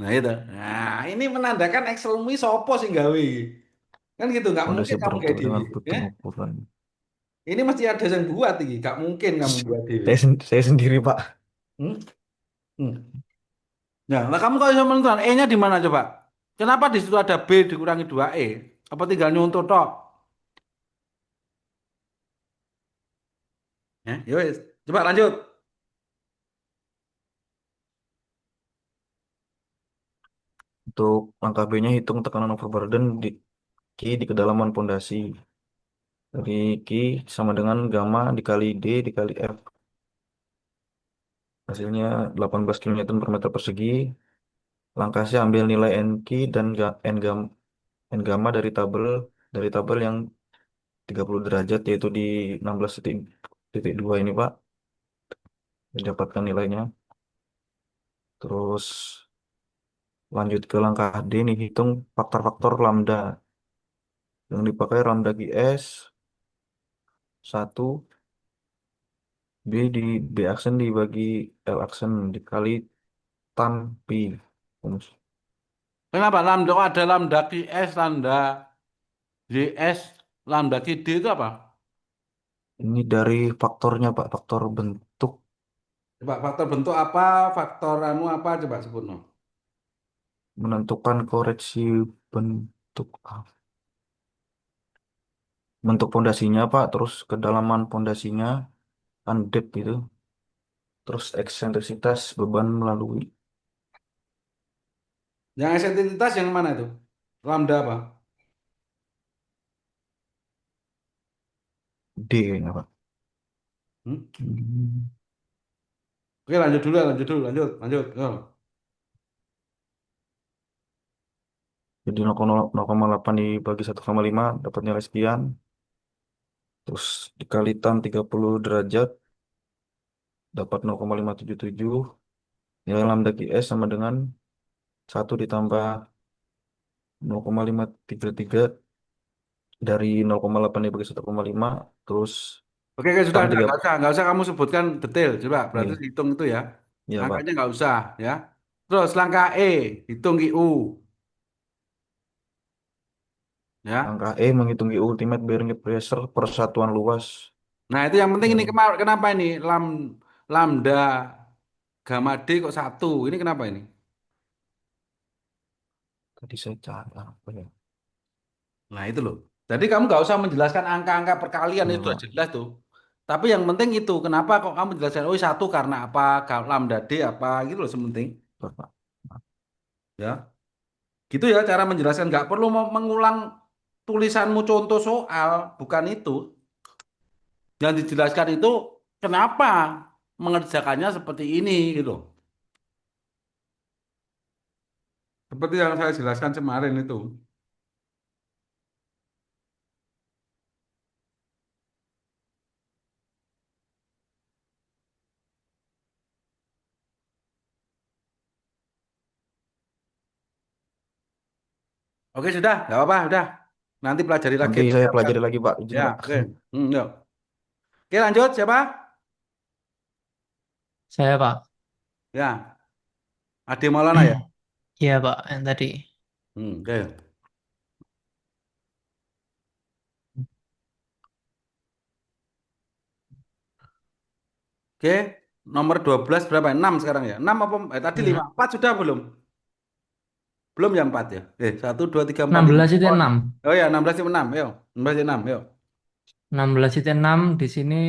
Nah itu. Nah ini menandakan Excelmu ini sopo sih gawe. Kan gitu, nggak Fondasi mungkin kamu kayak berbentuk Dewi. dengan Ya? butuh ukuran. Ini mesti ada yang buat ini, nggak mungkin kamu buat Dewi. Saya sendiri, Pak. Hmm? Hmm. Nah, lah kamu kalau bisa menentukan E-nya di mana coba? Kenapa di situ ada B dikurangi 2E? Apa tinggal nyontoh tok? Ya, yowes. Coba lanjut. Untuk langkah B-nya hitung tekanan overburden di kedalaman pondasi. Dari Q sama dengan gamma dikali D dikali F. Hasilnya 18 kN per meter persegi. Langkah C ambil nilai NQ dan N gamma dari tabel yang 30 derajat yaitu di 16,2 ini, Pak. Dapatkan nilainya. Terus lanjut ke langkah D nih, hitung faktor-faktor lambda. Yang dipakai lambda GS 1 B aksen dibagi L aksen dikali tan pi. Kenapa lambda kok ada lambda QS, lambda JS, lambda QD itu apa? Ini dari faktornya, Pak, faktor bentuk Coba faktor bentuk apa, faktor anu apa, coba sebut no. menentukan koreksi bentuk bentuk pondasinya, Pak, terus kedalaman pondasinya, kan depth itu, terus eksentrisitas beban melalui Yang esensitas yang mana itu? Lambda apa? D kayaknya, Pak. Hmm? Hmm. Oke, lanjut. Yo. Jadi 0,8 dibagi 1,5 dapat nilai sekian. Terus dikali tan 30 derajat dapat 0,577. Nilai lambda QS sama dengan 1 ditambah 0,533 dari 0,8 dibagi 1,5 terus Oke, sudah, tan 3. nggak usah kamu sebutkan detail, coba, berarti Iya, hitung itu ya. iya, Pak. Angkanya nggak usah, ya. Terus langkah E, hitung QU, ya. Angka E menghitung ultimate bearing pressure per satuan luas. Nah, itu yang penting ini Ya, kenapa ini lambda gamma D kok satu? Ini kenapa ini? tadi saya cari apa ya? Nah, itu loh. Jadi kamu nggak usah menjelaskan angka-angka perkalian Iya, itu sudah Pak. jelas tuh. Tapi yang penting itu, kenapa kok kamu jelaskan, oh satu karena apa, lambda D apa, gitu loh sementing. Betul, Pak. Ya, gitu ya cara menjelaskan. Nggak perlu mengulang tulisanmu contoh soal, bukan itu. Yang dijelaskan itu kenapa mengerjakannya seperti ini, gitu. Seperti yang saya jelaskan kemarin itu. Oke, sudah, nggak apa-apa, udah. Nanti pelajari lagi. Nanti saya pelajari lagi, Pak. Izin, Ya, Pak. oke. Yuk. Oke, lanjut. Siapa? Saya, Pak. Ya, Ade Maulana ya. Iya, Pak, yang tadi. Oke. Oke, nomor 12 berapa? 6 sekarang ya? 6 apa? Tadi 5. Nah, 4 sudah belum? Belum ya 4 ya? 1, 2, 3, 4, 5. 16 itu Oh, 6. oh ya, 16 itu 6. Yuk. 16 itu 6. Yuk. 16 itu 6 di sini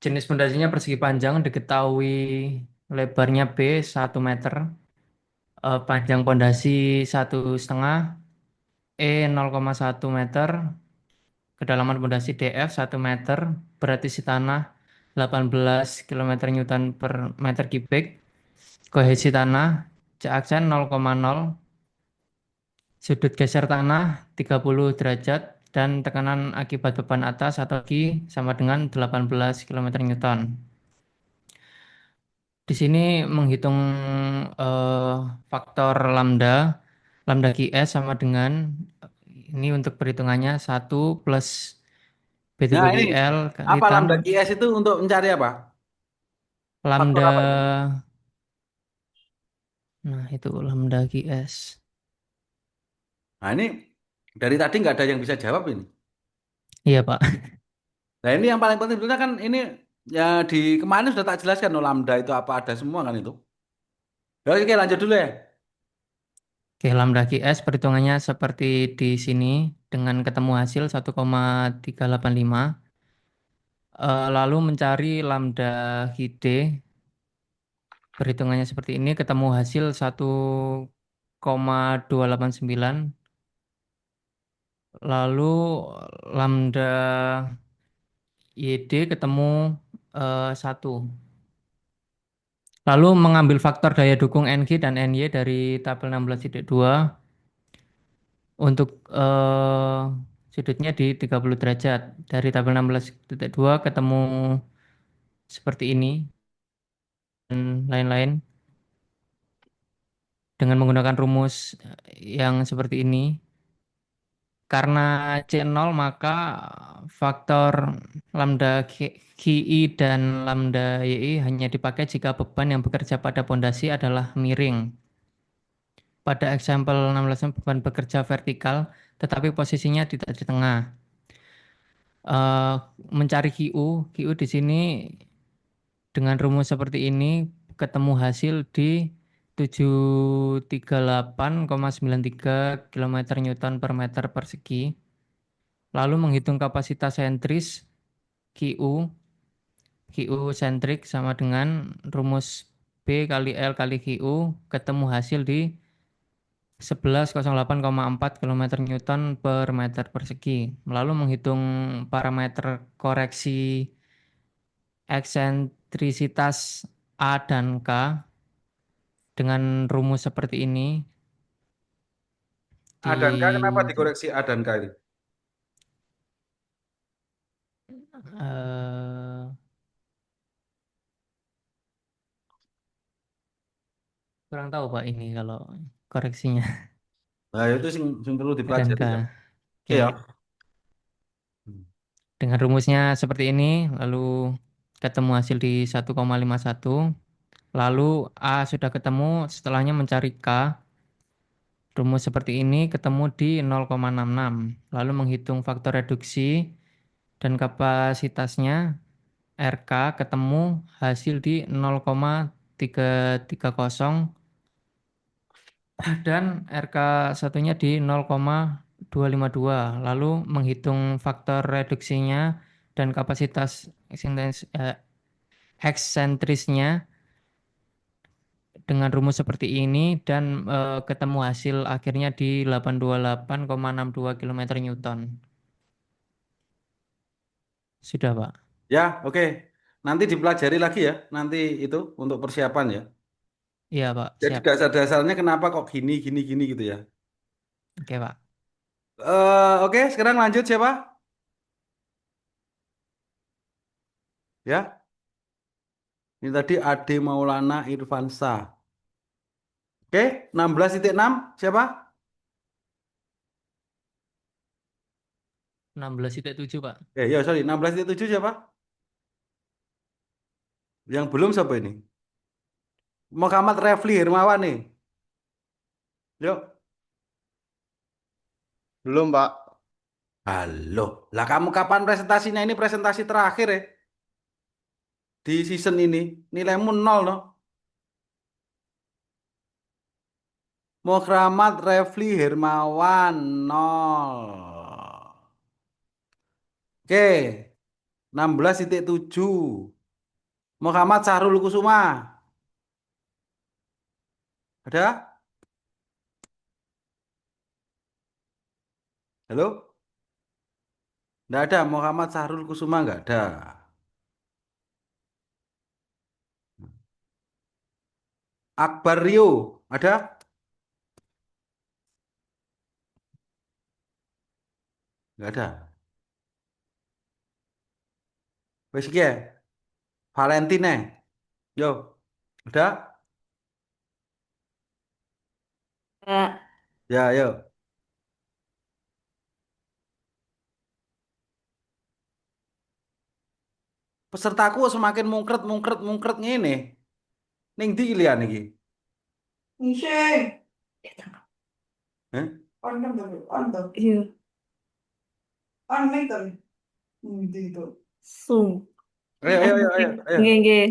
jenis pondasinya persegi panjang diketahui lebarnya B 1 meter, panjang pondasi 1,5, E 0,1 meter, kedalaman pondasi DF 1 meter, berat isi tanah 18 km Newton per meter kubik, kohesi tanah C aksen 0,0, sudut geser tanah 30 derajat, dan tekanan akibat beban atas atau Q sama dengan 18 km Newton. Di sini menghitung eh, faktor lambda, lambda QS sama dengan ini untuk perhitungannya 1 plus B2 Nah, bagi ini L kali apa tan lambda QS itu untuk mencari apa? Faktor lambda apa itu? Nah, itu lambda QS. Nah ini dari tadi nggak ada yang bisa jawab ini. Iya, Pak. Nah ini yang paling penting sebenarnya kan ini ya di kemarin sudah tak jelaskan no, lambda itu apa ada semua kan itu. Ya, oke lanjut dulu ya. Oke, lambda QS perhitungannya seperti di sini dengan ketemu hasil 1,385. Lalu mencari lambda QD, perhitungannya seperti ini, ketemu hasil 1,289. Lalu lambda YD ketemu 1. Lalu mengambil faktor daya dukung NG dan NY dari tabel 16.2 untuk sudutnya di 30 derajat. Dari tabel 16.2 ketemu seperti ini dan lain-lain dengan menggunakan rumus yang seperti ini. Karena C0 maka faktor lambda QI dan lambda YI hanya dipakai jika beban yang bekerja pada pondasi adalah miring. Pada eksempel 16 beban bekerja vertikal tetapi posisinya tidak di tengah. Eh, Mencari QU di sini dengan rumus seperti ini ketemu hasil di 738,93 km Newton per meter persegi. Lalu menghitung kapasitas sentris QU, QU sentrik sama dengan rumus B kali L kali QU ketemu hasil di 1108,4 km Newton per meter persegi. Lalu menghitung parameter koreksi eksentrisitas A dan K dengan rumus seperti ini A dan K kenapa di dikoreksi A dan K ini? eh, kurang tahu Pak ini kalau koreksinya Nah itu sing perlu A dan K. dipelajari ya. Oke. Iya. Dengan rumusnya seperti ini, lalu ketemu hasil di 1,51. Lalu A sudah ketemu, setelahnya mencari K. Rumus seperti ini ketemu di 0,66. Lalu menghitung faktor reduksi dan kapasitasnya RK ketemu hasil di 0,330 dan RK satunya di 0,252. Lalu menghitung faktor reduksinya dan kapasitas eksentrisnya dengan rumus seperti ini dan ketemu hasil akhirnya di 828,62 km Newton. Sudah, Pak. Ya, oke. Nanti dipelajari lagi ya. Nanti itu untuk persiapan ya. Iya, Pak. Jadi Siap. dasar-dasarnya kenapa kok gini, gini, gini gitu ya. Oke, Pak. Oke, sekarang lanjut siapa? Ya, ini tadi Ade Maulana Irfansyah. Oke, 16,6 siapa? 16,7, Pak. Ya, sorry, 16,7 siapa? Yang belum siapa ini? Muhammad Refli Hermawan nih. Yuk. Belum, Pak. Halo. Lah kamu kapan presentasinya? Ini presentasi terakhir ya. Di season ini. Nilaimu nol loh. Muhammad Refli Hermawan nol. Oke. 16,7. Muhammad Sahrul Kusuma. Ada? Halo? Nggak ada. Muhammad Sahrul Kusuma nggak ada. Akbar Rio. Ada? Nggak ada. Wes iki ya. Valentine. Yo. Ada? Ya, yo. Pesertaku semakin mungkret ngene. Ning ndi lian iki? Ngising. Hah? On kan tadi, on tuh. Iya, On mic tadi. Itu. Zoom. Ayo, ayo, ayo, ayo, ayo. Nggih, nggih.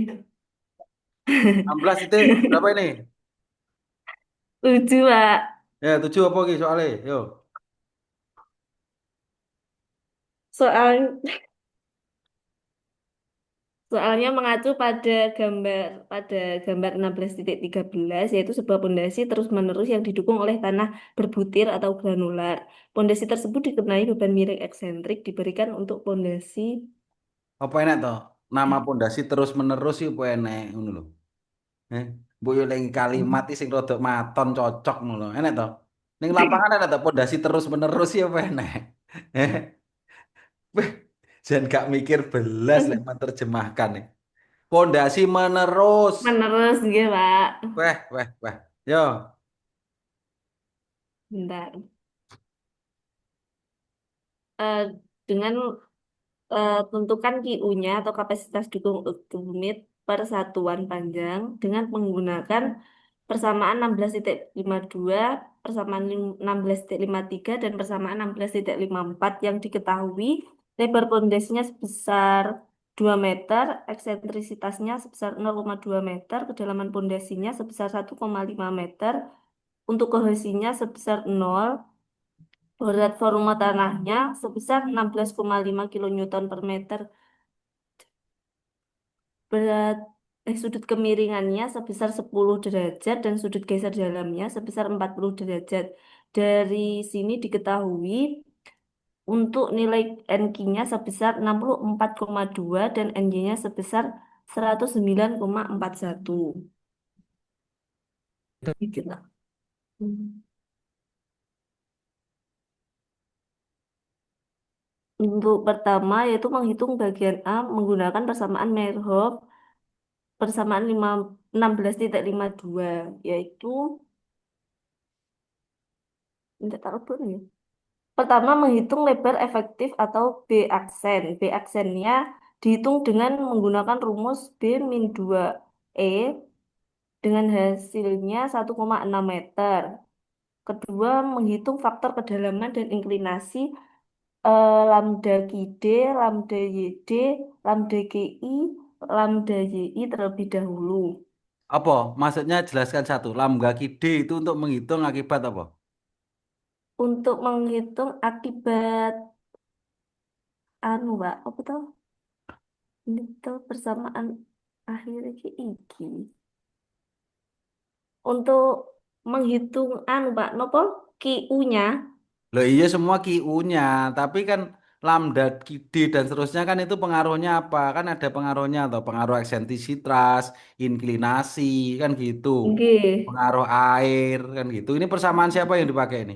16 titik berapa ini? 7, Pak. Ya, 7 apa lagi soalnya? Yo. Soal Soalnya mengacu pada gambar 16.13 yaitu sebuah pondasi terus-menerus yang didukung oleh tanah berbutir atau granular. Pondasi tersebut dikenai beban miring eksentrik diberikan untuk pondasi. Apa enak toh? Nama pondasi terus menerus sih apa enak ngono lho. Eh, mbok yo lagi kalimat iki sing rada maton cocok ngono lho. Enak toh? Ning lapangan enak toh pondasi terus menerus sih apa enak. Eh, weh, jangan gak mikir belas lek menerjemahkan nih. Pondasi menerus. Menerus gitu, Pak. Weh, weh, weh. Yo, Bentar. Eh, dengan tentukan QU-nya atau kapasitas dukung unit per satuan panjang dengan menggunakan persamaan 16,52, persamaan 16,53 dan persamaan 16,54 yang diketahui lebar pondasinya sebesar 2 meter, eksentrisitasnya sebesar 0,2 meter, kedalaman pondasinya sebesar 1,5 meter, untuk kohesinya sebesar 0, berat volume tanahnya sebesar 16,5 kilonewton per meter, berat sudut kemiringannya sebesar 10 derajat dan sudut geser dalamnya sebesar 40 derajat. Dari sini diketahui untuk nilai NQ-nya sebesar 64,2 dan NJ-nya sebesar 109,41. Gitu lah. Hmm. Untuk pertama yaitu menghitung bagian A menggunakan persamaan Meyerhof persamaan 16,52 yaitu tidak taruh pun ya. Pertama, menghitung lebar efektif atau B aksen. B aksennya dihitung dengan menggunakan rumus B min 2E dengan hasilnya 1,6 meter. Kedua, menghitung faktor kedalaman dan inklinasi lambda QD, lambda YD, lambda GI, lambda YI terlebih dahulu. apa? Maksudnya jelaskan satu. Lambda D itu untuk menghitung akibat apa? Untuk menghitung akibat anu, Pak, apa tuh? Ini tuh persamaan akhir iki. Untuk menghitung anu Pak, nopo QU-nya. Loh iya semua QU-nya, tapi kan lambda D dan seterusnya kan itu pengaruhnya apa? Kan ada pengaruhnya atau pengaruh eksentrisitas, inklinasi, kan gitu. Nggih. Pengaruh air, kan gitu. Ini persamaan siapa yang dipakai ini?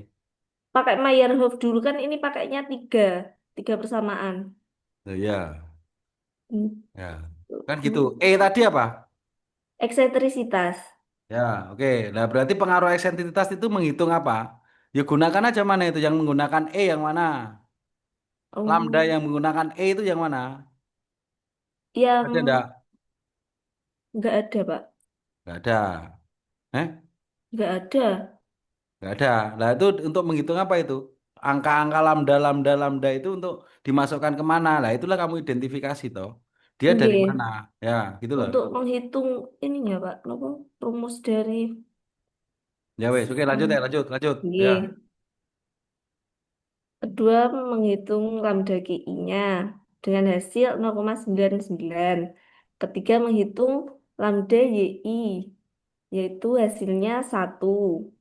Pakai Meyerhof dulu kan ini pakainya tiga persamaan. Loh iya, Hmm. ya. Kan gitu. E tadi apa? Eksentrisitas. Ya, oke. Nah, berarti pengaruh eksentrisitas itu menghitung apa? Ya gunakan aja mana itu yang menggunakan E yang mana? Lambda Oh, yang menggunakan E itu yang mana? yang Ada enggak? nggak ada Pak, Enggak ada. Eh? nggak ada. Nggak ada. Nah, itu untuk menghitung apa itu? Angka-angka lambda, lambda, lambda itu untuk dimasukkan kemana? Nah, itulah kamu identifikasi toh. Dia dari mana? Nggih. Ya, gitu loh. Untuk menghitung ininya Pak, nopo rumus dari Ya wes, oke lanjut ya, lanjut, lanjut. Ya. nggih. Kedua, menghitung lambda KI-nya dengan hasil 0,99. Ketiga, menghitung lambda YI, yaitu hasilnya 1.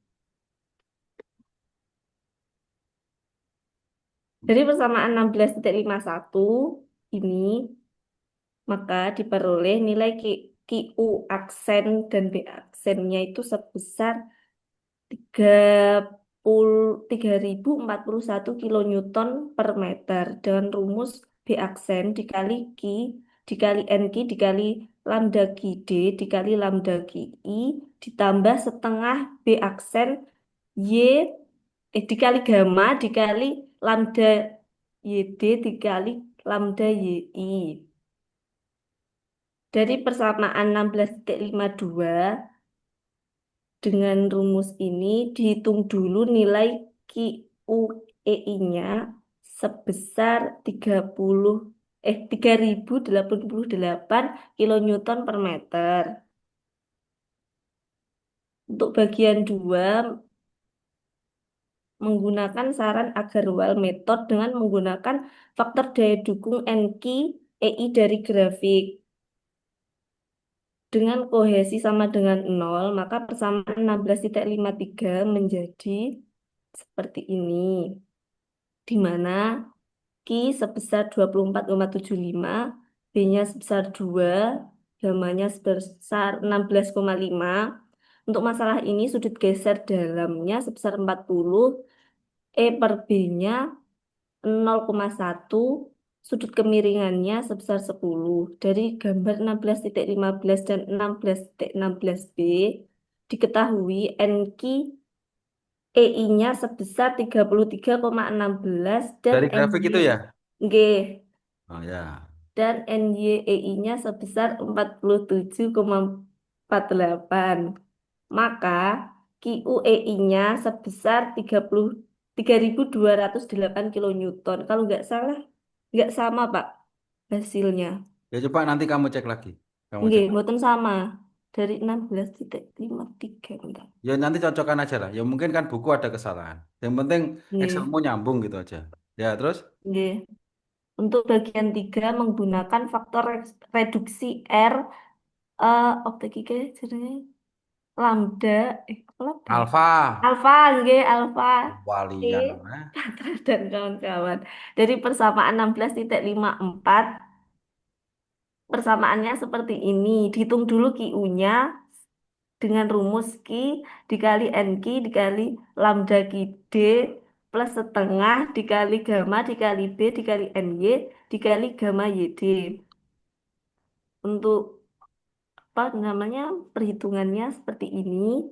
Dari persamaan 16,51 ini, maka diperoleh nilai QU aksen dan B aksennya itu sebesar 3.041 kilonewton per meter dengan rumus B aksen dikali Q dikali NQ dikali lambda QD dikali lambda QI ditambah setengah B aksen Y dikali gamma dikali lambda YD dikali lambda YI. Dari persamaan 16,52 Dengan rumus ini dihitung dulu nilai QEI-nya sebesar 3088 kilonewton per meter. Untuk bagian 2 menggunakan saran Agarwal method dengan menggunakan faktor daya dukung NQ EI dari grafik. Dengan kohesi sama dengan 0, maka persamaan 16,53 menjadi seperti ini. Di mana Q sebesar 24,75, B-nya sebesar 2, gamanya sebesar 16,5. Untuk masalah ini sudut geser dalamnya sebesar 40, E per B-nya 0,1, sudut kemiringannya sebesar 10. Dari gambar 16,15 dan 16,16B, diketahui NQ EI-nya sebesar 33,16 dan Dari grafik NY itu ya? G Oh ya. dan NYEI-nya sebesar 47,48. Maka QEI-nya sebesar 33.208 kilonewton. Kalau nggak salah, nggak sama, Pak, hasilnya. Ya coba nanti kamu cek lagi. Kamu Nggih, cek. mboten sama. Dari 16,53. Bentar. Ya nanti cocokkan aja lah. Ya mungkin kan buku ada kesalahan. Yang penting Nggih, Excelmu nyambung gitu aja. Ya terus? nggih. Untuk bagian 3 menggunakan faktor reduksi R optik iki jenenge lambda apa lambda ya? Alfa. Alfa nggih, alfa T Walian. Eh? Patra dan kawan-kawan. Dari persamaan 16,54, persamaannya seperti ini. Dihitung dulu QU-nya dengan rumus Q dikali NQ dikali lambda QD plus setengah dikali gamma dikali B dikali NY dikali gamma YD. Untuk apa namanya perhitungannya seperti ini,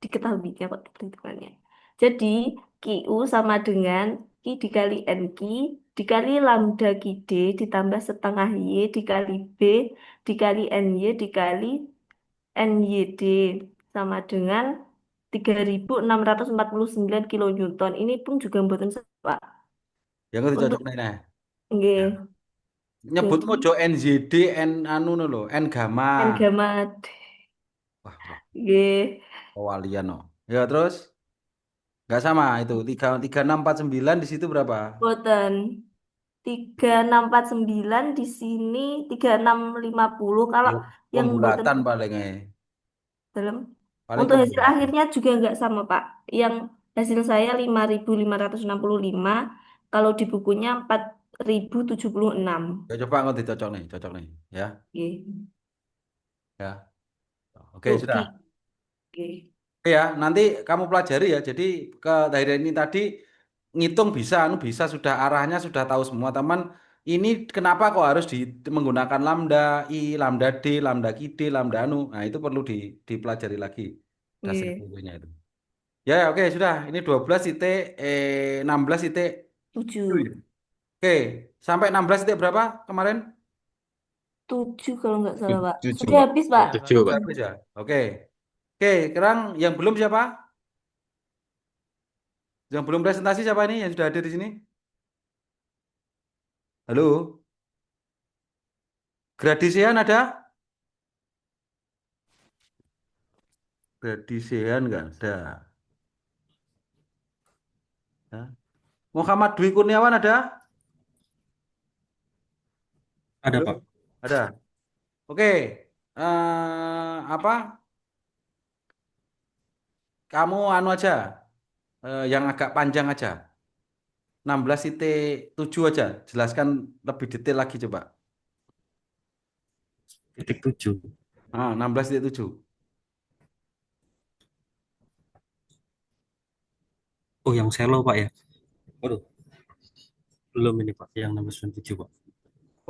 diketahui ya Pak perhitungannya. Jadi QU sama dengan Q dikali NQ dikali lambda QD ditambah setengah Y dikali B dikali NY dikali NYD sama dengan 3.649 kilonewton. Ini pun juga mboten salah, Pak. Yang itu Untuk cocok nih. Nah. Ya. nggih, Nyebut jadi mojo NZD N anu no N gamma. N gamma Wah, wah, nggih, kewalian no. Ya terus nggak sama itu 3649 di situ berapa? boten 3.649 di sini 3.650. Kalau Ya, yang boten pembulatan paling dalam paling untuk hasil pembulatan. akhirnya juga nggak sama, Pak. Yang hasil saya 5.565, kalau di bukunya 4.076. Ya coba nggak dicocok nih, cocok nih, ya, Oke. ya. Oke Untuk sudah. oke. Oke ya, nanti kamu pelajari ya. Jadi ke dari ini tadi ngitung bisa, anu bisa sudah arahnya sudah tahu semua teman. Ini kenapa kok harus menggunakan lambda I, lambda D, lambda QD, lambda anu. Nah itu perlu dipelajari lagi dasar Oke. ilmunya itu. Ya, ya, oke sudah. Ini 12 titik 16 titik 7 ya. 7. Oke, sampai 16 titik berapa kemarin? 7 kalau nggak salah, Pak. Tujuh, Sudah Pak. habis, Ya, Pak. Pak. 7, Sudah Pak. habis ya. Oke. Oke, sekarang yang belum siapa? Yang belum presentasi siapa ini yang sudah hadir di sini? Halo, Gradisian ada? Gradisian nggak ada. Ya. Muhammad Dwi Kurniawan ada? Ada, Halo, Pak. ada. Oke, apa? Kamu anu aja, yang agak panjang aja. 16,7 aja. Jelaskan lebih detail lagi coba. Titik 7. 16,7. Oh, yang selo, Pak ya? Waduh, belum ini, Pak. Yang 697, Pak.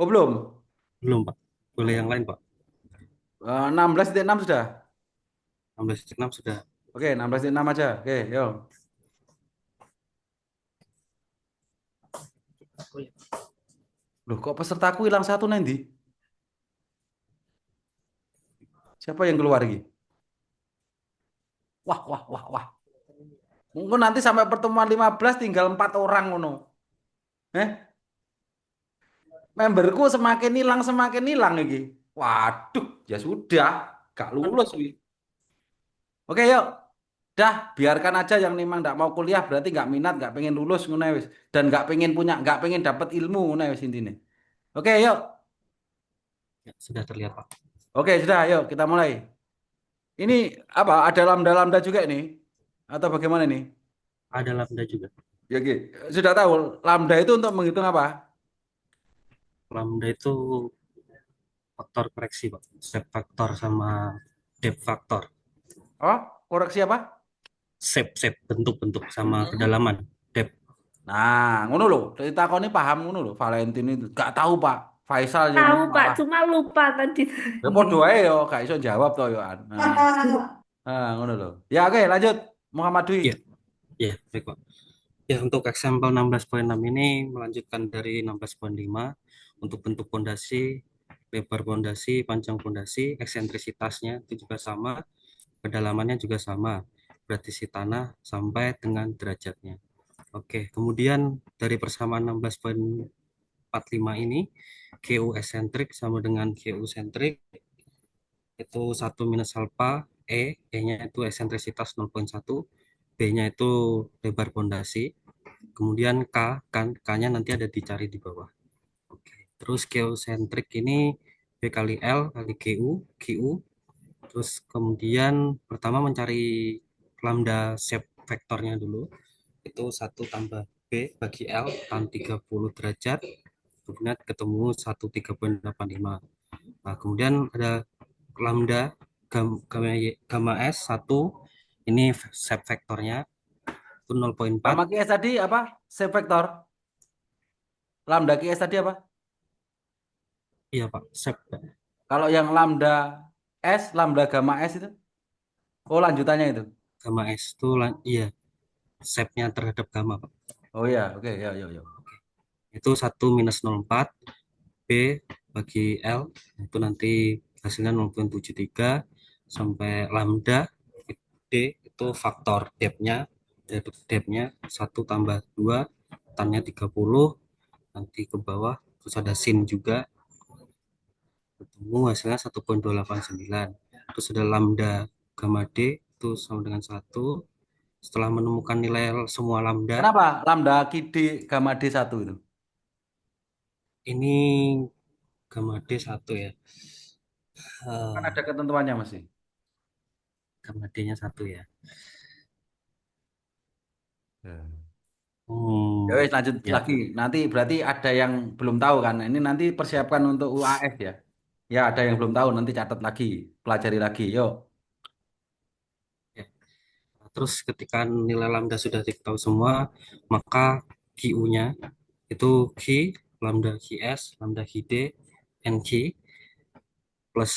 Oh belum? Belum, Pak. Boleh yang lain, Pak. 16,6 sudah. 16,6 sudah. Oke, 16,6 aja. Oke, yuk. Loh, kok pesertaku hilang satu nanti? Siapa yang keluar lagi? Wah, wah, wah, wah. Mungkin nanti sampai pertemuan 15 tinggal 4 orang ngono. Eh, memberku semakin hilang iki. Waduh, ya sudah, gak lulus wi. Oke, yuk. Dah, biarkan aja yang memang nggak mau kuliah berarti nggak minat, nggak pengen lulus ngono wis. Dan nggak pengen dapat ilmu ngono wis intine. Oke, yuk. Ya, sudah terlihat, Pak. Oke, sudah, yuk kita mulai. Ini apa? Ada lambda-lambda juga ini? Atau bagaimana nih? Ada lambda juga. Ya, oke. Sudah tahu lambda itu untuk menghitung apa? Lambda itu faktor koreksi, Pak. Step faktor sama depth faktor. Oh, koreksi apa? Shape bentuk-bentuk sama kedalaman depth. Nah, ngono loh. Ditakoni paham ngono loh. Valentin itu gak tahu Pak. Faisal yang Tahu Pak, malah. cuma lupa tadi. Ya podo ae yo, gak iso jawab toh yo. Nah, ngono loh. Ya oke, lanjut. Muhammad Dwi. Ya, ya, baik, Pak. Ya, untuk eksempel 16.6 ini melanjutkan dari 16.5 untuk bentuk pondasi, lebar pondasi, panjang pondasi, eksentrisitasnya itu juga sama, kedalamannya juga sama, gradasi tanah sampai dengan derajatnya. Oke, kemudian dari persamaan 16.45 ini, QU esentrik sama dengan QU sentrik, itu 1 minus alfa, E-nya itu eksentrisitas 0,1, B-nya itu lebar pondasi, kemudian K-nya nanti ada dicari di bawah. Oke. Terus geosentrik ini B kali L kali QU. Terus kemudian pertama mencari lambda shape vektornya dulu. Itu 1 tambah B bagi L tan 30 derajat. Kemudian ketemu 1,385. Nah, kemudian ada lambda gamma S 1. Ini shape vektornya itu 0,4. Sama QS tadi apa? Shape vector. Lambda QS tadi apa? Iya, Pak. Shape. Kalau yang lambda S, lambda gamma S itu? Oh, lanjutannya itu. Gamma S itu iya, shape-nya terhadap gamma, Pak. Oh ya, oke, ya, ya, ya. Itu 1 minus 0,4 B bagi L itu nanti hasilnya 0,73 sampai lambda D itu faktor depth-nya 1 tambah 2 tannya 30 nanti ke bawah terus ada sin juga ketemu hasilnya 1,289. Terus ada lambda gamma D itu sama dengan 1. Setelah menemukan nilai semua lambda, Kenapa lambda QD gamma D1 itu? ini gamma D1 ya. Kan ada ketentuannya masih. Gamma D-nya 1 ya. Ya wes lanjut Ya, lagi. Nanti berarti ada yang belum tahu kan. Ini nanti persiapkan untuk UAS ya. Ya ada yang belum tahu nanti catat lagi, pelajari lagi. Yuk. ya. Terus ketika nilai lambda sudah diketahui semua, maka QU-nya itu Q, lambda QS, lambda QD, NQ, plus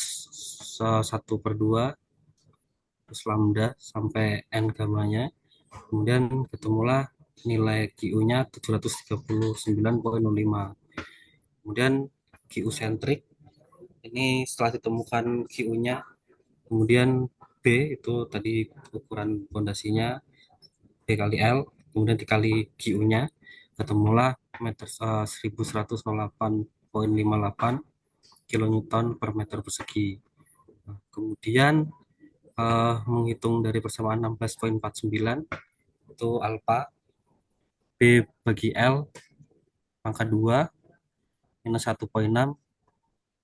1/2, terus lambda sampai N gamanya. Kemudian ketemulah nilai QU-nya 739,05. Kemudian QU sentrik, ini setelah ditemukan QU-nya, kemudian B itu tadi ukuran pondasinya B kali L, kemudian dikali QU-nya, ketemulah 1108,58 kilonewton per meter persegi. Nah, kemudian menghitung dari persamaan 16,49 itu alfa B bagi L pangkat 2 minus 1,6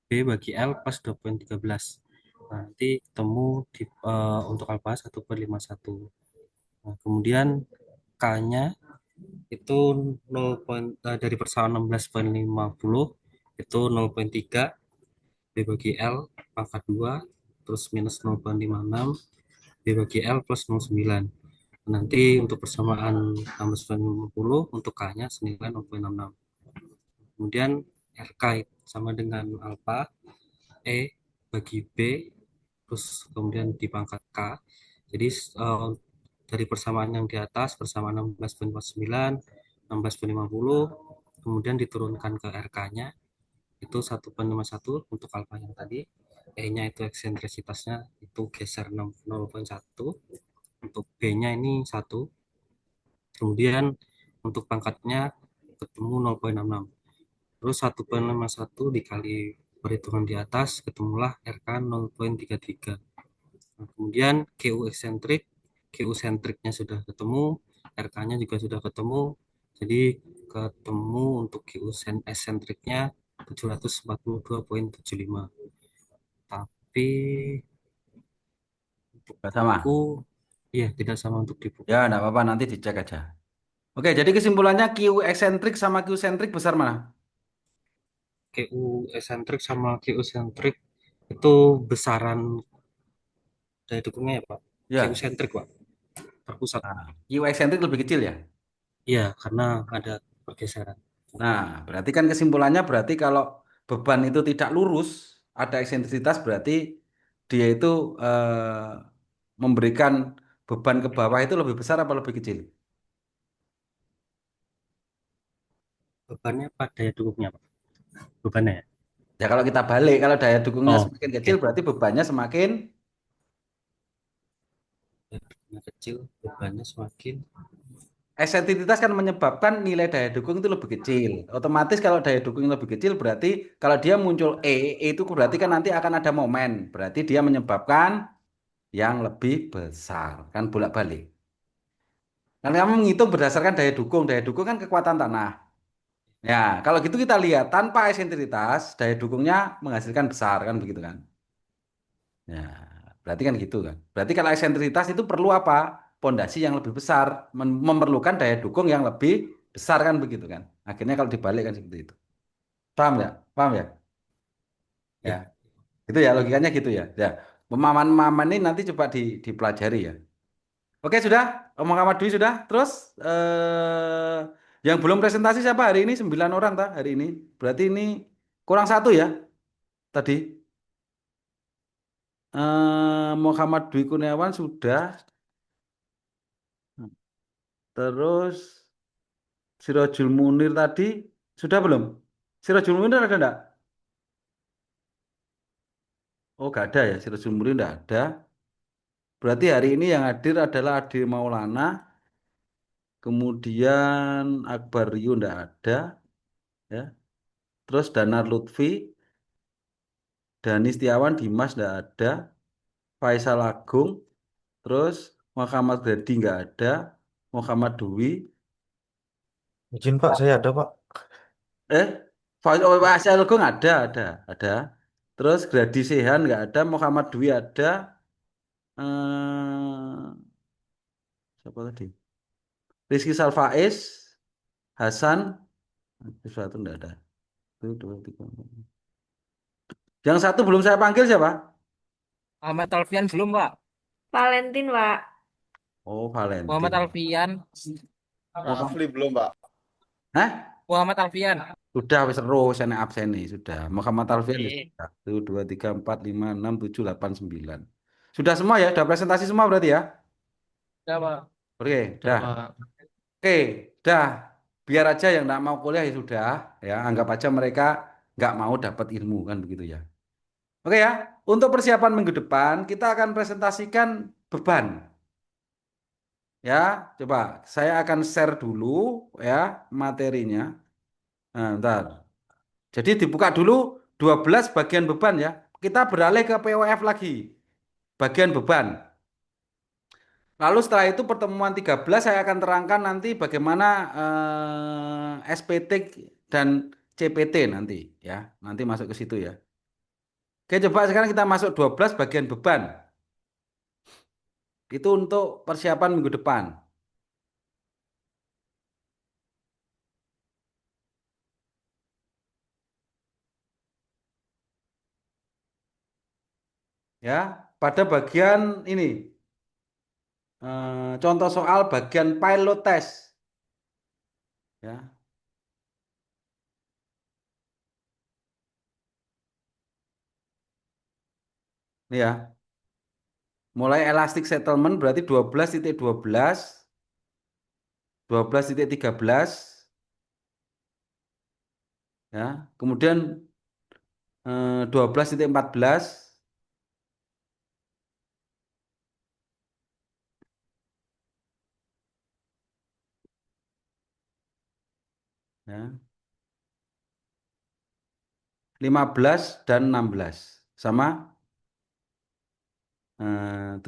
B bagi L plus 2,13. Nah, nanti ketemu untuk alfa 1,51. Nah, kemudian K-nya itu 0, dari persamaan 16,50 itu 0,3 B bagi L pangkat 2 terus minus 0,56 B bagi L plus 0,9. Nanti untuk persamaan 16,50 untuk K-nya senilai 0,66. Kemudian RK sama dengan alfa E bagi B terus kemudian dipangkat K. Jadi dari persamaan yang di atas persamaan 16,49 16,50 kemudian diturunkan ke RK-nya itu 1,51 untuk alfa yang tadi, E-nya itu eksentrisitasnya itu geser 0,1, Untuk B-nya ini 1. Kemudian untuk pangkatnya ketemu 0,66. Terus 1,51 dikali perhitungan di atas, ketemulah RK 0,33. Nah, kemudian QU sentriknya sudah ketemu, RK-nya juga sudah ketemu. Jadi ketemu untuk sentriknya 742,75. Tapi untuk Nggak sama. buku, iya tidak sama untuk di buku. Ya, enggak apa-apa, nanti dicek aja. Oke, jadi kesimpulannya Q eksentrik sama Q sentrik besar mana? QU esentrik sama QU sentrik itu besaran daya dukungnya ya Pak. QU Ya. sentrik Pak, terpusat. Nah, Q eksentrik lebih kecil ya. Iya, karena ada pergeseran. Nah, berarti kan kesimpulannya berarti kalau beban itu tidak lurus, ada eksentrisitas berarti dia itu memberikan beban ke bawah itu lebih besar apa lebih kecil? Bebannya pada daya dukungnya Pak. Bebannya ya. Ya kalau kita balik, kalau daya dukungnya Oh, semakin kecil oke. berarti bebannya semakin Daya dukungnya kecil, bebannya semakin. eksentrisitas kan menyebabkan nilai daya dukung itu lebih kecil. Otomatis kalau daya dukung lebih kecil berarti kalau dia muncul E itu berarti kan nanti akan ada momen. Berarti dia menyebabkan yang lebih besar. Kan bolak-balik. Kan kamu menghitung berdasarkan daya dukung kan kekuatan tanah. Ya, kalau gitu kita lihat tanpa eksentrisitas, daya dukungnya menghasilkan besar kan begitu kan? Ya, berarti kan gitu kan. Berarti kalau eksentrisitas itu perlu apa? Pondasi yang lebih besar, memerlukan daya dukung yang lebih besar kan begitu kan? Akhirnya kalau dibalik kan seperti itu. Paham ya? Paham ya? Ya, Ya, itu ya logikanya gitu ya. Ya, pemahaman-pemahaman ini nanti coba dipelajari ya. Oke, sudah. Omong sama Dwi sudah. Terus yang belum presentasi siapa hari ini? 9 orang tak hari ini. Berarti ini kurang satu ya tadi. Muhammad Dwi Kurniawan sudah. Terus Sirojul Munir tadi sudah belum? Sirojul Munir ada enggak? Oh, enggak ada ya. Sirojul Munir enggak ada. Berarti hari ini yang hadir adalah Ade Maulana. Kemudian Akbar Yu enggak ada. Ya. Terus Danar Lutfi. Dani Setiawan, Dimas enggak ada. Faisal Agung. Terus Muhammad Gradi enggak ada. Muhammad Dwi. Izin Pak, saya ada Pak. Eh, Faisal Agung ada. Terus Gradi Sehan nggak ada, Muhammad Dwi ada, siapa tadi? Rizky Salfaiz, Hasan, satu nggak ada. Satu, dua, tiga, empat. Yang satu belum saya panggil siapa? Muhammad Alfian belum, Pak. Valentin, Pak. Oh, Muhammad Valentin. Alfian. Muhammad, Rafli belum, Pak. Hah? Muhammad Alfian. Sudah wis terus saya absen nih sudah. Muhammad Alfian ya Oke. sudah. 1, 2, 3, 4, 5, 6, 7, 8, 9. Sudah semua ya? Sudah presentasi semua berarti ya? Ya, Pak. Oke, Udah, dah. Pak. Oke, dah. Biar aja yang nggak mau kuliah ya sudah, ya anggap aja mereka nggak mau dapat ilmu kan begitu ya. Oke ya, untuk persiapan minggu depan kita akan presentasikan beban. Ya, coba saya akan share dulu ya materinya. Nah, ntar. Jadi dibuka dulu 12 bagian beban ya. Kita beralih ke POF lagi, bagian beban. Lalu setelah itu pertemuan 13 saya akan terangkan nanti bagaimana SPT dan CPT nanti ya. Nanti masuk ke situ ya. Oke, coba sekarang kita masuk 12 bagian beban. Itu untuk persiapan minggu depan. Ya, pada bagian ini contoh soal bagian pilot test ya. Ini ya. Mulai elastic settlement berarti 12.13 ya. Kemudian 12.14 15 dan 16 sama 17.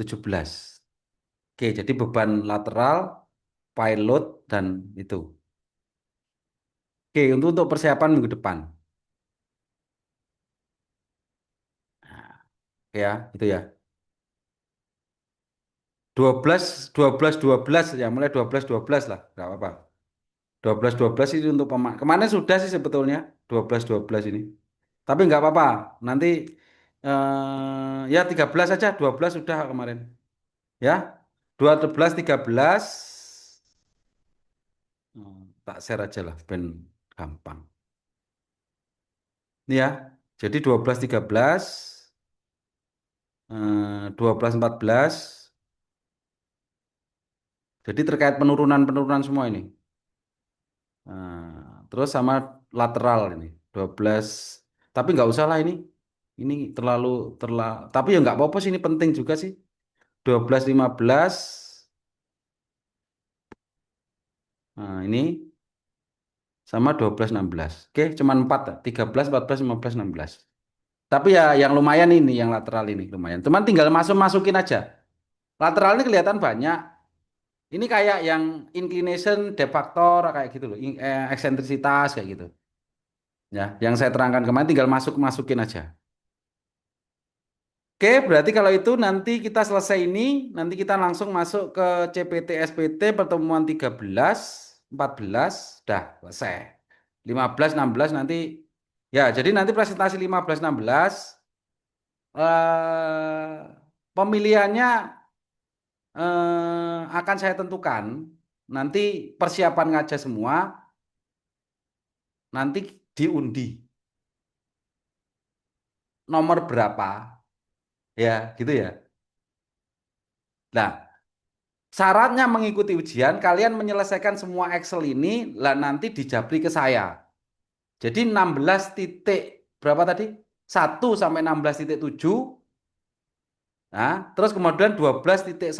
Oke, jadi beban lateral, pilot dan itu. Oke, untuk persiapan minggu depan. Nah, oke ya, itu ya. 12 12 12 ya, mulai 12 lah, nggak apa-apa. 12 itu untuk pemain. Kemarin sudah sih sebetulnya 12 ini. Tapi nggak apa-apa. Nanti ya 13 aja, 12 sudah kemarin. Ya. 12 13 tak share aja lah ben gampang. Ini ya. Jadi 12 13 12 14. Jadi terkait penurunan-penurunan semua ini. Terus sama lateral ini 12. Tapi nggak usah lah ini. Ini terlalu tapi ya nggak apa-apa sih, ini penting juga sih. 12 15. Nah, ini sama 12 16. Oke, cuman 4, 13 14 15 16. Tapi ya yang lumayan ini, yang lateral ini lumayan. Cuman tinggal masukin aja. Lateral ini kelihatan banyak. Ini kayak yang inclination, depth factor kayak gitu loh, eksentrisitas kayak gitu. Ya, yang saya terangkan kemarin tinggal masukin aja. Oke, berarti kalau itu nanti kita selesai ini, nanti kita langsung masuk ke CPT SPT pertemuan 13, 14, dah selesai. 15, 16 nanti, ya jadi nanti presentasi 15, 16, pemilihannya akan saya tentukan, nanti persiapan ngajar semua, nanti diundi. Nomor berapa, ya gitu ya. Nah, syaratnya mengikuti ujian, kalian menyelesaikan semua Excel ini, lah nanti dijabri ke saya. Jadi 16 titik, berapa tadi? 1 sampai 16,7. Nah, terus kemudian 12,1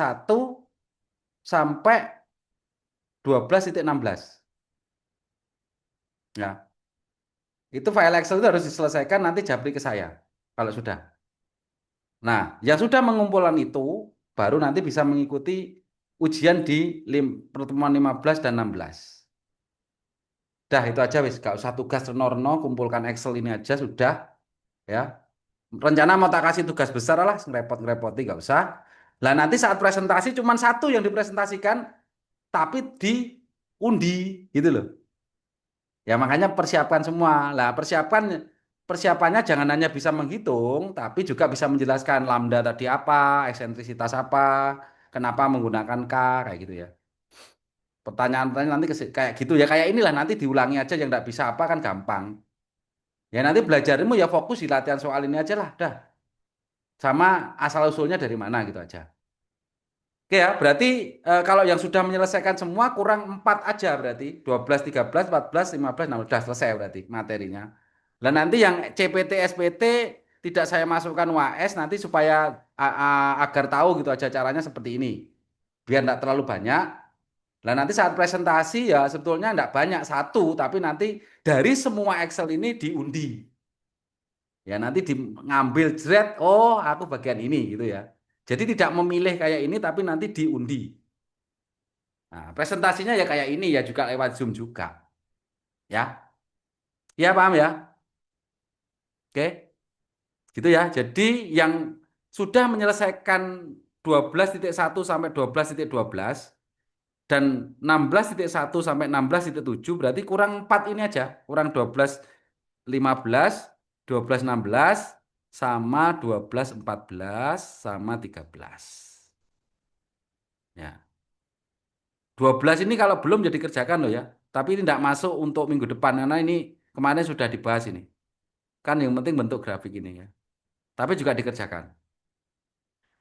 sampai 12,16. Ya, itu file Excel itu harus diselesaikan, nanti jabri ke saya kalau sudah. Nah, yang sudah mengumpulkan itu baru nanti bisa mengikuti ujian di pertemuan 15 dan 16. Dah itu aja wis, gak usah tugas reno-reno, kumpulkan Excel ini aja sudah ya. Rencana mau tak kasih tugas besar lah, ngerepot-ngerepoti gak usah. Lah nanti saat presentasi cuma satu yang dipresentasikan, tapi diundi gitu loh. Ya makanya persiapkan semua. Lah persiapannya jangan hanya bisa menghitung, tapi juga bisa menjelaskan lambda tadi apa, eksentrisitas apa, kenapa menggunakan K kayak gitu ya. Pertanyaan-pertanyaan nanti kayak gitu ya, kayak inilah nanti diulangi aja, yang nggak bisa apa kan gampang. Ya nanti belajarmu ya fokus di latihan soal ini aja lah, dah. Sama asal usulnya dari mana gitu aja. Oke ya, berarti kalau yang sudah menyelesaikan semua kurang 4 aja berarti. 12, 13, 14, 15, 16 sudah selesai berarti materinya. Dan nanti yang CPT, SPT tidak saya masukkan UAS nanti supaya agar tahu gitu aja caranya seperti ini. Biar tidak terlalu banyak. Nah nanti saat presentasi ya sebetulnya tidak banyak satu, tapi nanti dari semua Excel ini diundi. Ya nanti ngambil jret, oh aku bagian ini gitu ya. Jadi tidak memilih kayak ini tapi nanti diundi. Nah, presentasinya ya kayak ini ya juga lewat Zoom juga. Ya. Ya paham ya? Oke. Gitu ya. Jadi yang sudah menyelesaikan 12,1 sampai 12,12 dan 16,1 sampai 16,7 berarti kurang 4 ini aja. Kurang 12,15, 12,16 sama 12,14 sama 13. Ya. 12 ini kalau belum jadi kerjakan loh ya. Tapi ini tidak masuk untuk minggu depan karena ini kemarin sudah dibahas ini. Kan yang penting bentuk grafik ini ya. Tapi juga dikerjakan.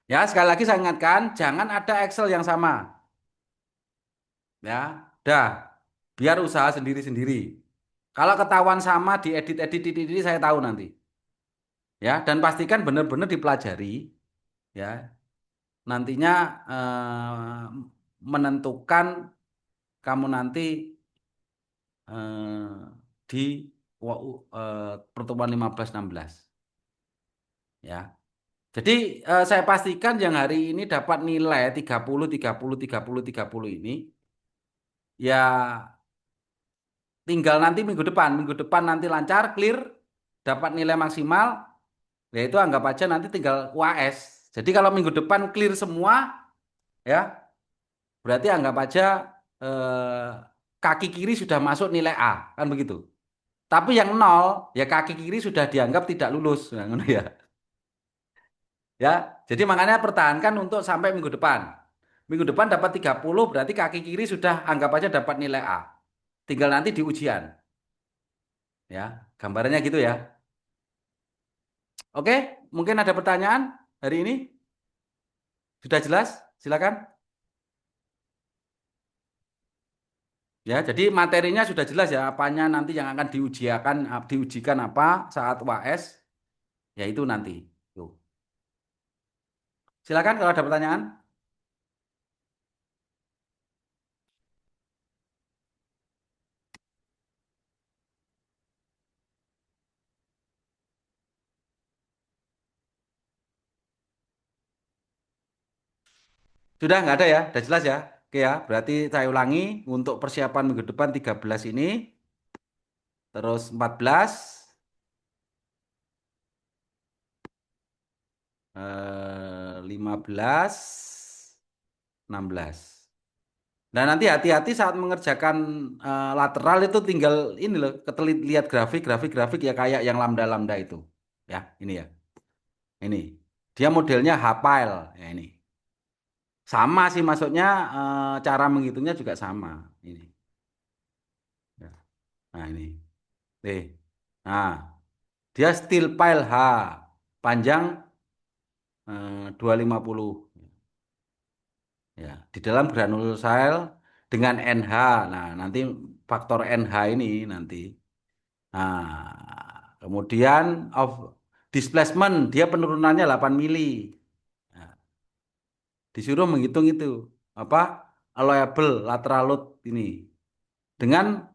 Ya, sekali lagi saya ingatkan, jangan ada Excel yang sama. Ya, dah. Biar usaha sendiri-sendiri. Kalau ketahuan sama diedit-edit ini saya tahu nanti. Ya, dan pastikan benar-benar dipelajari ya. Nantinya menentukan kamu nanti di pertemuan 15-16. Ya. Jadi saya pastikan yang hari ini dapat nilai 30, 30, 30, 30 ini ya tinggal nanti minggu depan nanti lancar, clear, dapat nilai maksimal, ya itu anggap aja nanti tinggal UAS. Jadi kalau minggu depan clear semua, ya berarti anggap aja eh, kaki kiri sudah masuk nilai A, kan begitu. Tapi yang nol, ya kaki kiri sudah dianggap tidak lulus, nah, ngono ya. Ya, jadi makanya pertahankan untuk sampai minggu depan. Minggu depan dapat 30, berarti kaki kiri sudah anggap aja dapat nilai A. Tinggal nanti di ujian. Ya, gambarannya gitu ya. Oke, mungkin ada pertanyaan hari ini? Sudah jelas? Silakan. Ya, jadi materinya sudah jelas ya, apanya nanti yang akan diujikan apa saat UAS, yaitu nanti. Tuh. Silakan kalau ada pertanyaan. Sudah nggak ada ya? Sudah jelas ya? Oke ya, berarti saya ulangi untuk persiapan minggu depan 13 ini, terus 14, 15, 16. Nah, nanti hati-hati saat mengerjakan lateral itu tinggal ini loh, ketelit lihat grafik ya kayak yang lambda-lambda itu. Ya, ini ya. Ini. Dia modelnya H-pile ya ini. Sama sih maksudnya cara menghitungnya juga sama. Ini. Ya. Nah, ini. Nih. Nah, dia steel pile H, panjang 250. Ya, di dalam granule cell dengan NH. Nah, nanti faktor NH ini nanti. Nah, kemudian of displacement dia penurunannya 8 mili. Nah, disuruh menghitung itu apa? Allowable lateral load ini. Dengan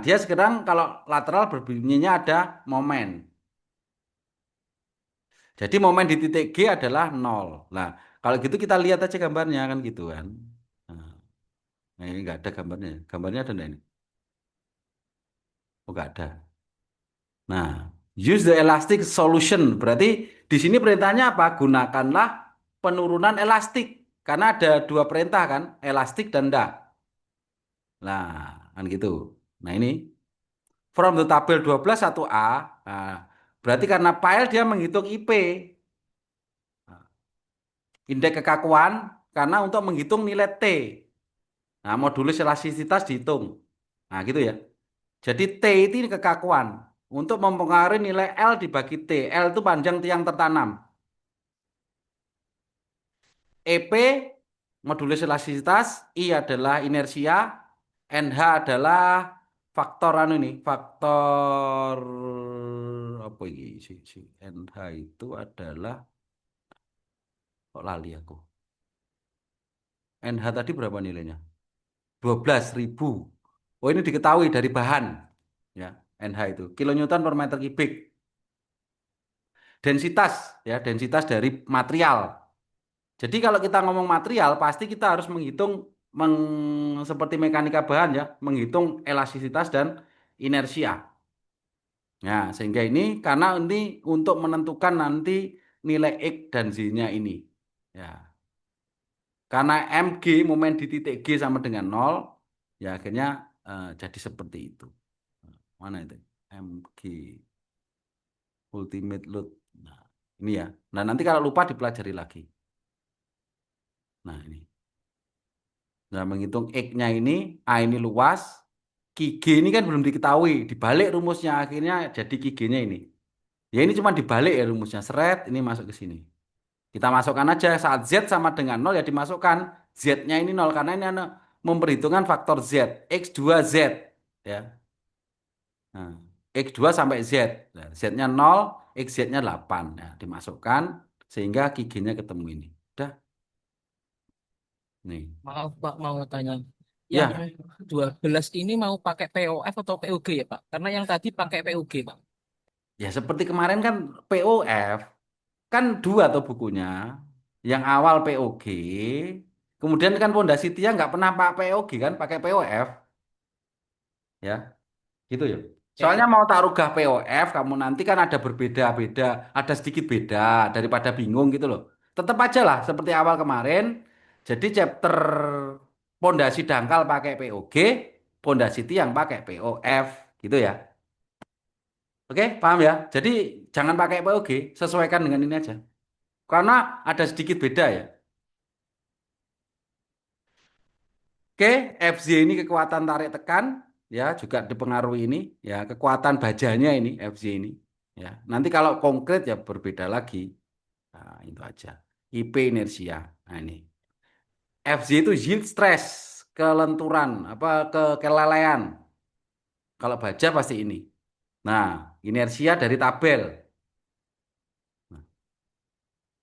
dia sekarang kalau lateral berbunyinya ada momen. Jadi momen di titik G adalah 0. Nah, kalau gitu kita lihat aja gambarnya kan gitu kan. Nah, ini nggak ada gambarnya. Gambarnya ada nggak ini? Oh, nggak ada. Nah, use the elastic solution. Berarti di sini perintahnya apa? Gunakanlah penurunan elastik. Karena ada dua perintah kan, elastik dan enggak. Nah, kan gitu. Nah, ini from the tabel 12 1A. Nah, berarti karena file dia menghitung IP. Indeks kekakuan karena untuk menghitung nilai T. Nah, modulus elastisitas dihitung. Nah, gitu ya. Jadi T itu kekakuan untuk mempengaruhi nilai L dibagi T. L itu panjang tiang tertanam. EP modulus elastisitas, I adalah inersia, NH adalah faktor faktor apa ini si NH itu adalah kok lali aku. NH tadi berapa nilainya? 12.000. Oh, ini diketahui dari bahan ya, NH itu kilonewton per meter kubik. Densitas ya, densitas dari material. Jadi kalau kita ngomong material pasti kita harus menghitung seperti mekanika bahan ya, menghitung elastisitas dan inersia. Nah, sehingga ini karena ini untuk menentukan nanti nilai X dan Z-nya ini. Ya. Karena mg momen di titik G sama dengan 0, ya akhirnya jadi seperti itu. Mana itu? Mg ultimate load. Nah, ini ya. Nah, nanti kalau lupa dipelajari lagi. Nah, ini. Nah, menghitung X-nya ini, A ini luas, QG ini kan belum diketahui. Dibalik rumusnya akhirnya jadi QG-nya ini. Ya ini cuma dibalik ya rumusnya. Seret, ini masuk ke sini. Kita masukkan aja saat Z sama dengan 0 ya dimasukkan. Z-nya ini 0 karena ini memperhitungkan faktor Z. X2Z. Ya. Nah, X2 sampai Z. Nah, Z-nya 0, XZ-nya 8. Nah, dimasukkan sehingga QG-nya ketemu ini. Udah. Nih. Maaf Pak, mau tanya. yang Ya, 12 ini mau pakai POF atau POG ya Pak? Karena yang tadi pakai POG Pak. ya seperti kemarin kan POF kan dua tuh bukunya. Yang awal POG, kemudian kan pondasi tiang nggak pernah pakai POG kan, pakai POF, ya, gitu ya. Soalnya Oke. mau tak rugah POF, kamu nanti kan ada berbeda-beda, ada sedikit beda daripada bingung gitu loh. Tetap aja lah seperti awal kemarin. Jadi chapter pondasi dangkal pakai POG, pondasi tiang pakai POF, gitu ya. Oke, paham ya? Jadi jangan pakai POG, sesuaikan dengan ini aja. Karena ada sedikit beda ya. Oke, FZ ini kekuatan tarik tekan ya juga dipengaruhi ini ya kekuatan bajanya ini FZ ini ya. Nanti kalau konkret ya berbeda lagi. Nah, itu aja. IP inersia. Nah, ini. FZ itu yield stress, kelenturan apa kelelean. Kalau baja pasti ini. Nah, inersia dari tabel. Nah,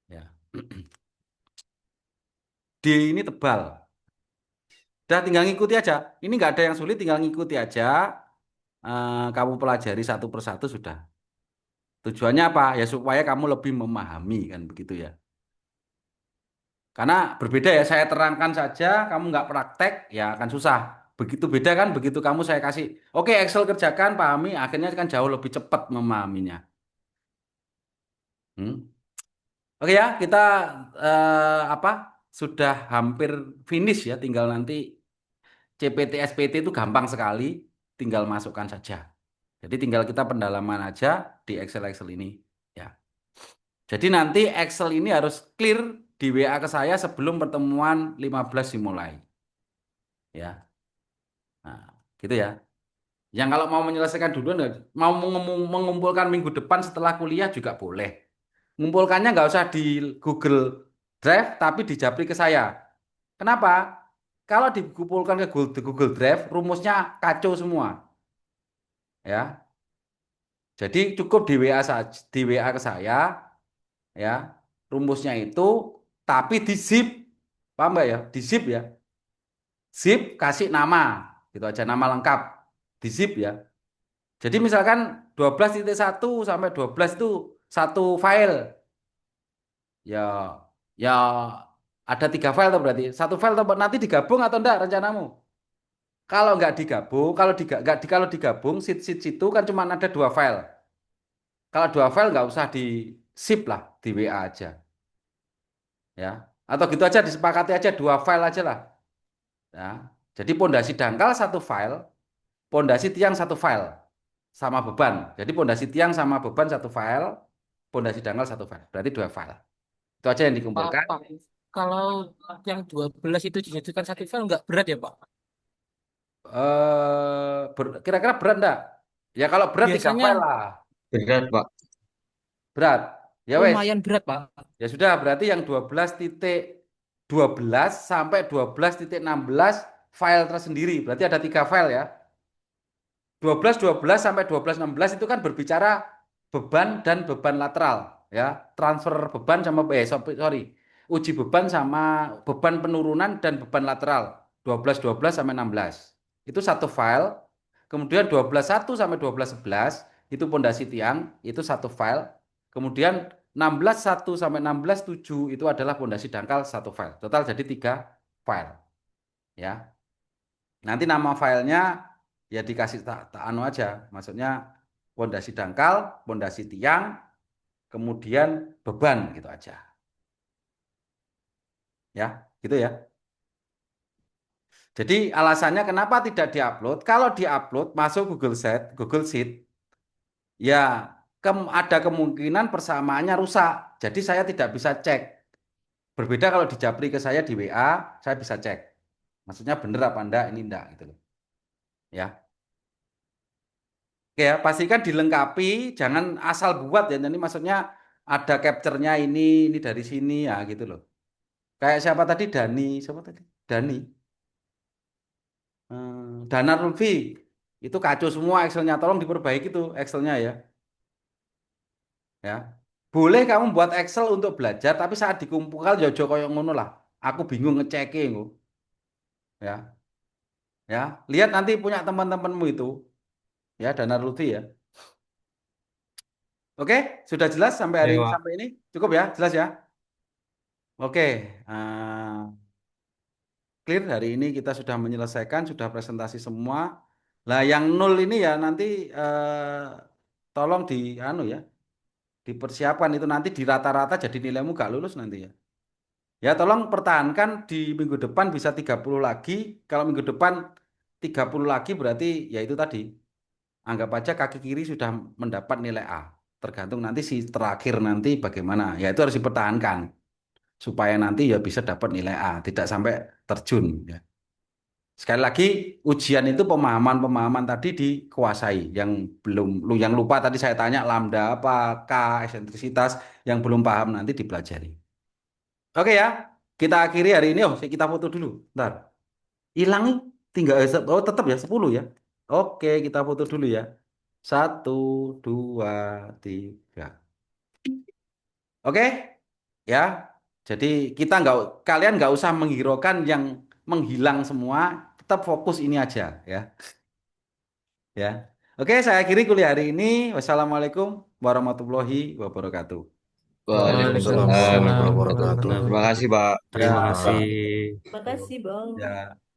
ya. D ini tebal. Udah tinggal ngikuti aja. Ini nggak ada yang sulit, tinggal ngikuti aja. Kamu pelajari satu persatu sudah. Tujuannya apa? Ya supaya kamu lebih memahami kan begitu ya. Karena berbeda ya, saya terangkan saja, kamu nggak praktek, ya akan susah. Begitu beda kan, begitu kamu saya kasih, oke Excel kerjakan, pahami, akhirnya kan jauh lebih cepat memahaminya. Hmm? Oke ya, kita apa? Sudah hampir finish ya, tinggal nanti CPT SPT itu gampang sekali, tinggal masukkan saja. Jadi tinggal kita pendalaman aja di Excel ini. Ya. Jadi nanti Excel ini harus clear di WA ke saya sebelum pertemuan 15 dimulai. Ya. Nah, gitu ya. Yang kalau mau menyelesaikan duluan, mau mengumpulkan minggu depan setelah kuliah juga boleh. Mengumpulkannya nggak usah di Google Drive, tapi di Japri ke saya. Kenapa? Kalau dikumpulkan ke Google Drive, rumusnya kacau semua. Ya. Jadi cukup di WA saja, di WA ke saya, ya. Rumusnya itu, tapi di zip. Paham nggak ya? Di zip ya. Zip kasih nama, gitu aja nama lengkap. Di zip ya. Jadi misalkan 12.1 sampai 12 itu satu file. Ya, ya ada tiga file tuh berarti. Satu file tuh nanti digabung atau enggak rencanamu? Kalau nggak digabung, kalau digabung, sheet situ kan cuma ada dua file. Kalau dua file nggak usah di zip lah, di WA aja. Ya, atau gitu aja disepakati aja dua file aja lah. Ya. Jadi pondasi dangkal satu file, pondasi tiang satu file sama beban. Jadi pondasi tiang sama beban satu file, pondasi dangkal satu file. Berarti dua file. Itu aja yang Pak, dikumpulkan. Pak, kalau yang 12 itu dijadikan satu file nggak berat ya Pak? Kira-kira berat enggak? Ya kalau berat tiga Biasanya file lah. Berat, Pak. Berat. Ya wes. lumayan berat Pak. Ya sudah berarti yang 12.12 sampai 12.16 file tersendiri. Berarti ada tiga file ya. 12.12 sampai 12.16 itu kan berbicara beban dan beban lateral ya, transfer beban sama sorry, uji beban sama beban penurunan dan beban lateral 12.12 sampai 16. Itu satu file. Kemudian 12.1 sampai 12.11 itu pondasi tiang, itu satu file. Kemudian 16.1 sampai 16.7 itu adalah pondasi dangkal satu file. Total jadi tiga file ya. Nanti nama filenya ya dikasih tak anu aja. Maksudnya pondasi dangkal, pondasi tiang, kemudian beban gitu aja. Ya, gitu ya. Jadi alasannya kenapa tidak diupload? Kalau diupload masuk Google Sheet, ya ada kemungkinan persamaannya rusak. Jadi saya tidak bisa cek. Berbeda kalau di Japri ke saya di WA, saya bisa cek. Maksudnya bener apa enggak, ini enggak gitu loh. Ya. Oke ya, pastikan dilengkapi, jangan asal buat ya. Jadi maksudnya ada capture-nya ini dari sini ya gitu loh. Kayak siapa tadi Dani, siapa tadi? Dani. Dana Lutfi. Itu kacau semua Excel-nya. Tolong diperbaiki tuh Excel-nya ya. Ya. Boleh kamu buat Excel untuk belajar, tapi saat dikumpulkan ya aja koyo ngono lah. Aku bingung ngeceknya. Ya. Ya, lihat nanti punya teman-temanmu itu, ya, Dana Lutfi ya. Oke, sudah jelas Oke, Pak. sampai ini? Cukup ya, jelas ya? Oke, eh, clear hari ini kita sudah menyelesaikan, sudah presentasi semua. Lah yang nol ini ya nanti tolong di anu ya, dipersiapkan itu nanti di rata-rata jadi nilaimu gak lulus nanti ya. Ya tolong pertahankan di minggu depan bisa 30 lagi. Kalau minggu depan 30 lagi berarti ya itu tadi. Anggap aja kaki kiri sudah mendapat nilai A. Tergantung nanti si terakhir nanti bagaimana. Ya itu harus dipertahankan supaya nanti ya bisa dapat nilai A, tidak sampai terjun ya. Sekali lagi ujian itu pemahaman-pemahaman tadi dikuasai. Yang lupa tadi saya tanya lambda apa, K, eksentrisitas yang belum paham nanti dipelajari. Oke ya, kita akhiri hari ini. Oh, kita foto dulu. Ntar. Hilang nih. Tinggal, oh tetap ya 10 ya. Oke, kita foto dulu ya. 1, 2, 3. Oke, ya. Jadi kalian nggak usah menghiraukan yang menghilang semua. Tetap fokus ini aja ya. Ya. Oke, saya akhiri kuliah hari ini. Wassalamualaikum warahmatullahi wabarakatuh. Waalaikumsalam Waalaikumsalam warahmatullahi warahmatullahi Waalaikumsalam wabarakatuh. wabarakatuh. warahmatullahi Terima kasih, wabarakatuh. Pak. Terima kasih, Bang. Ya.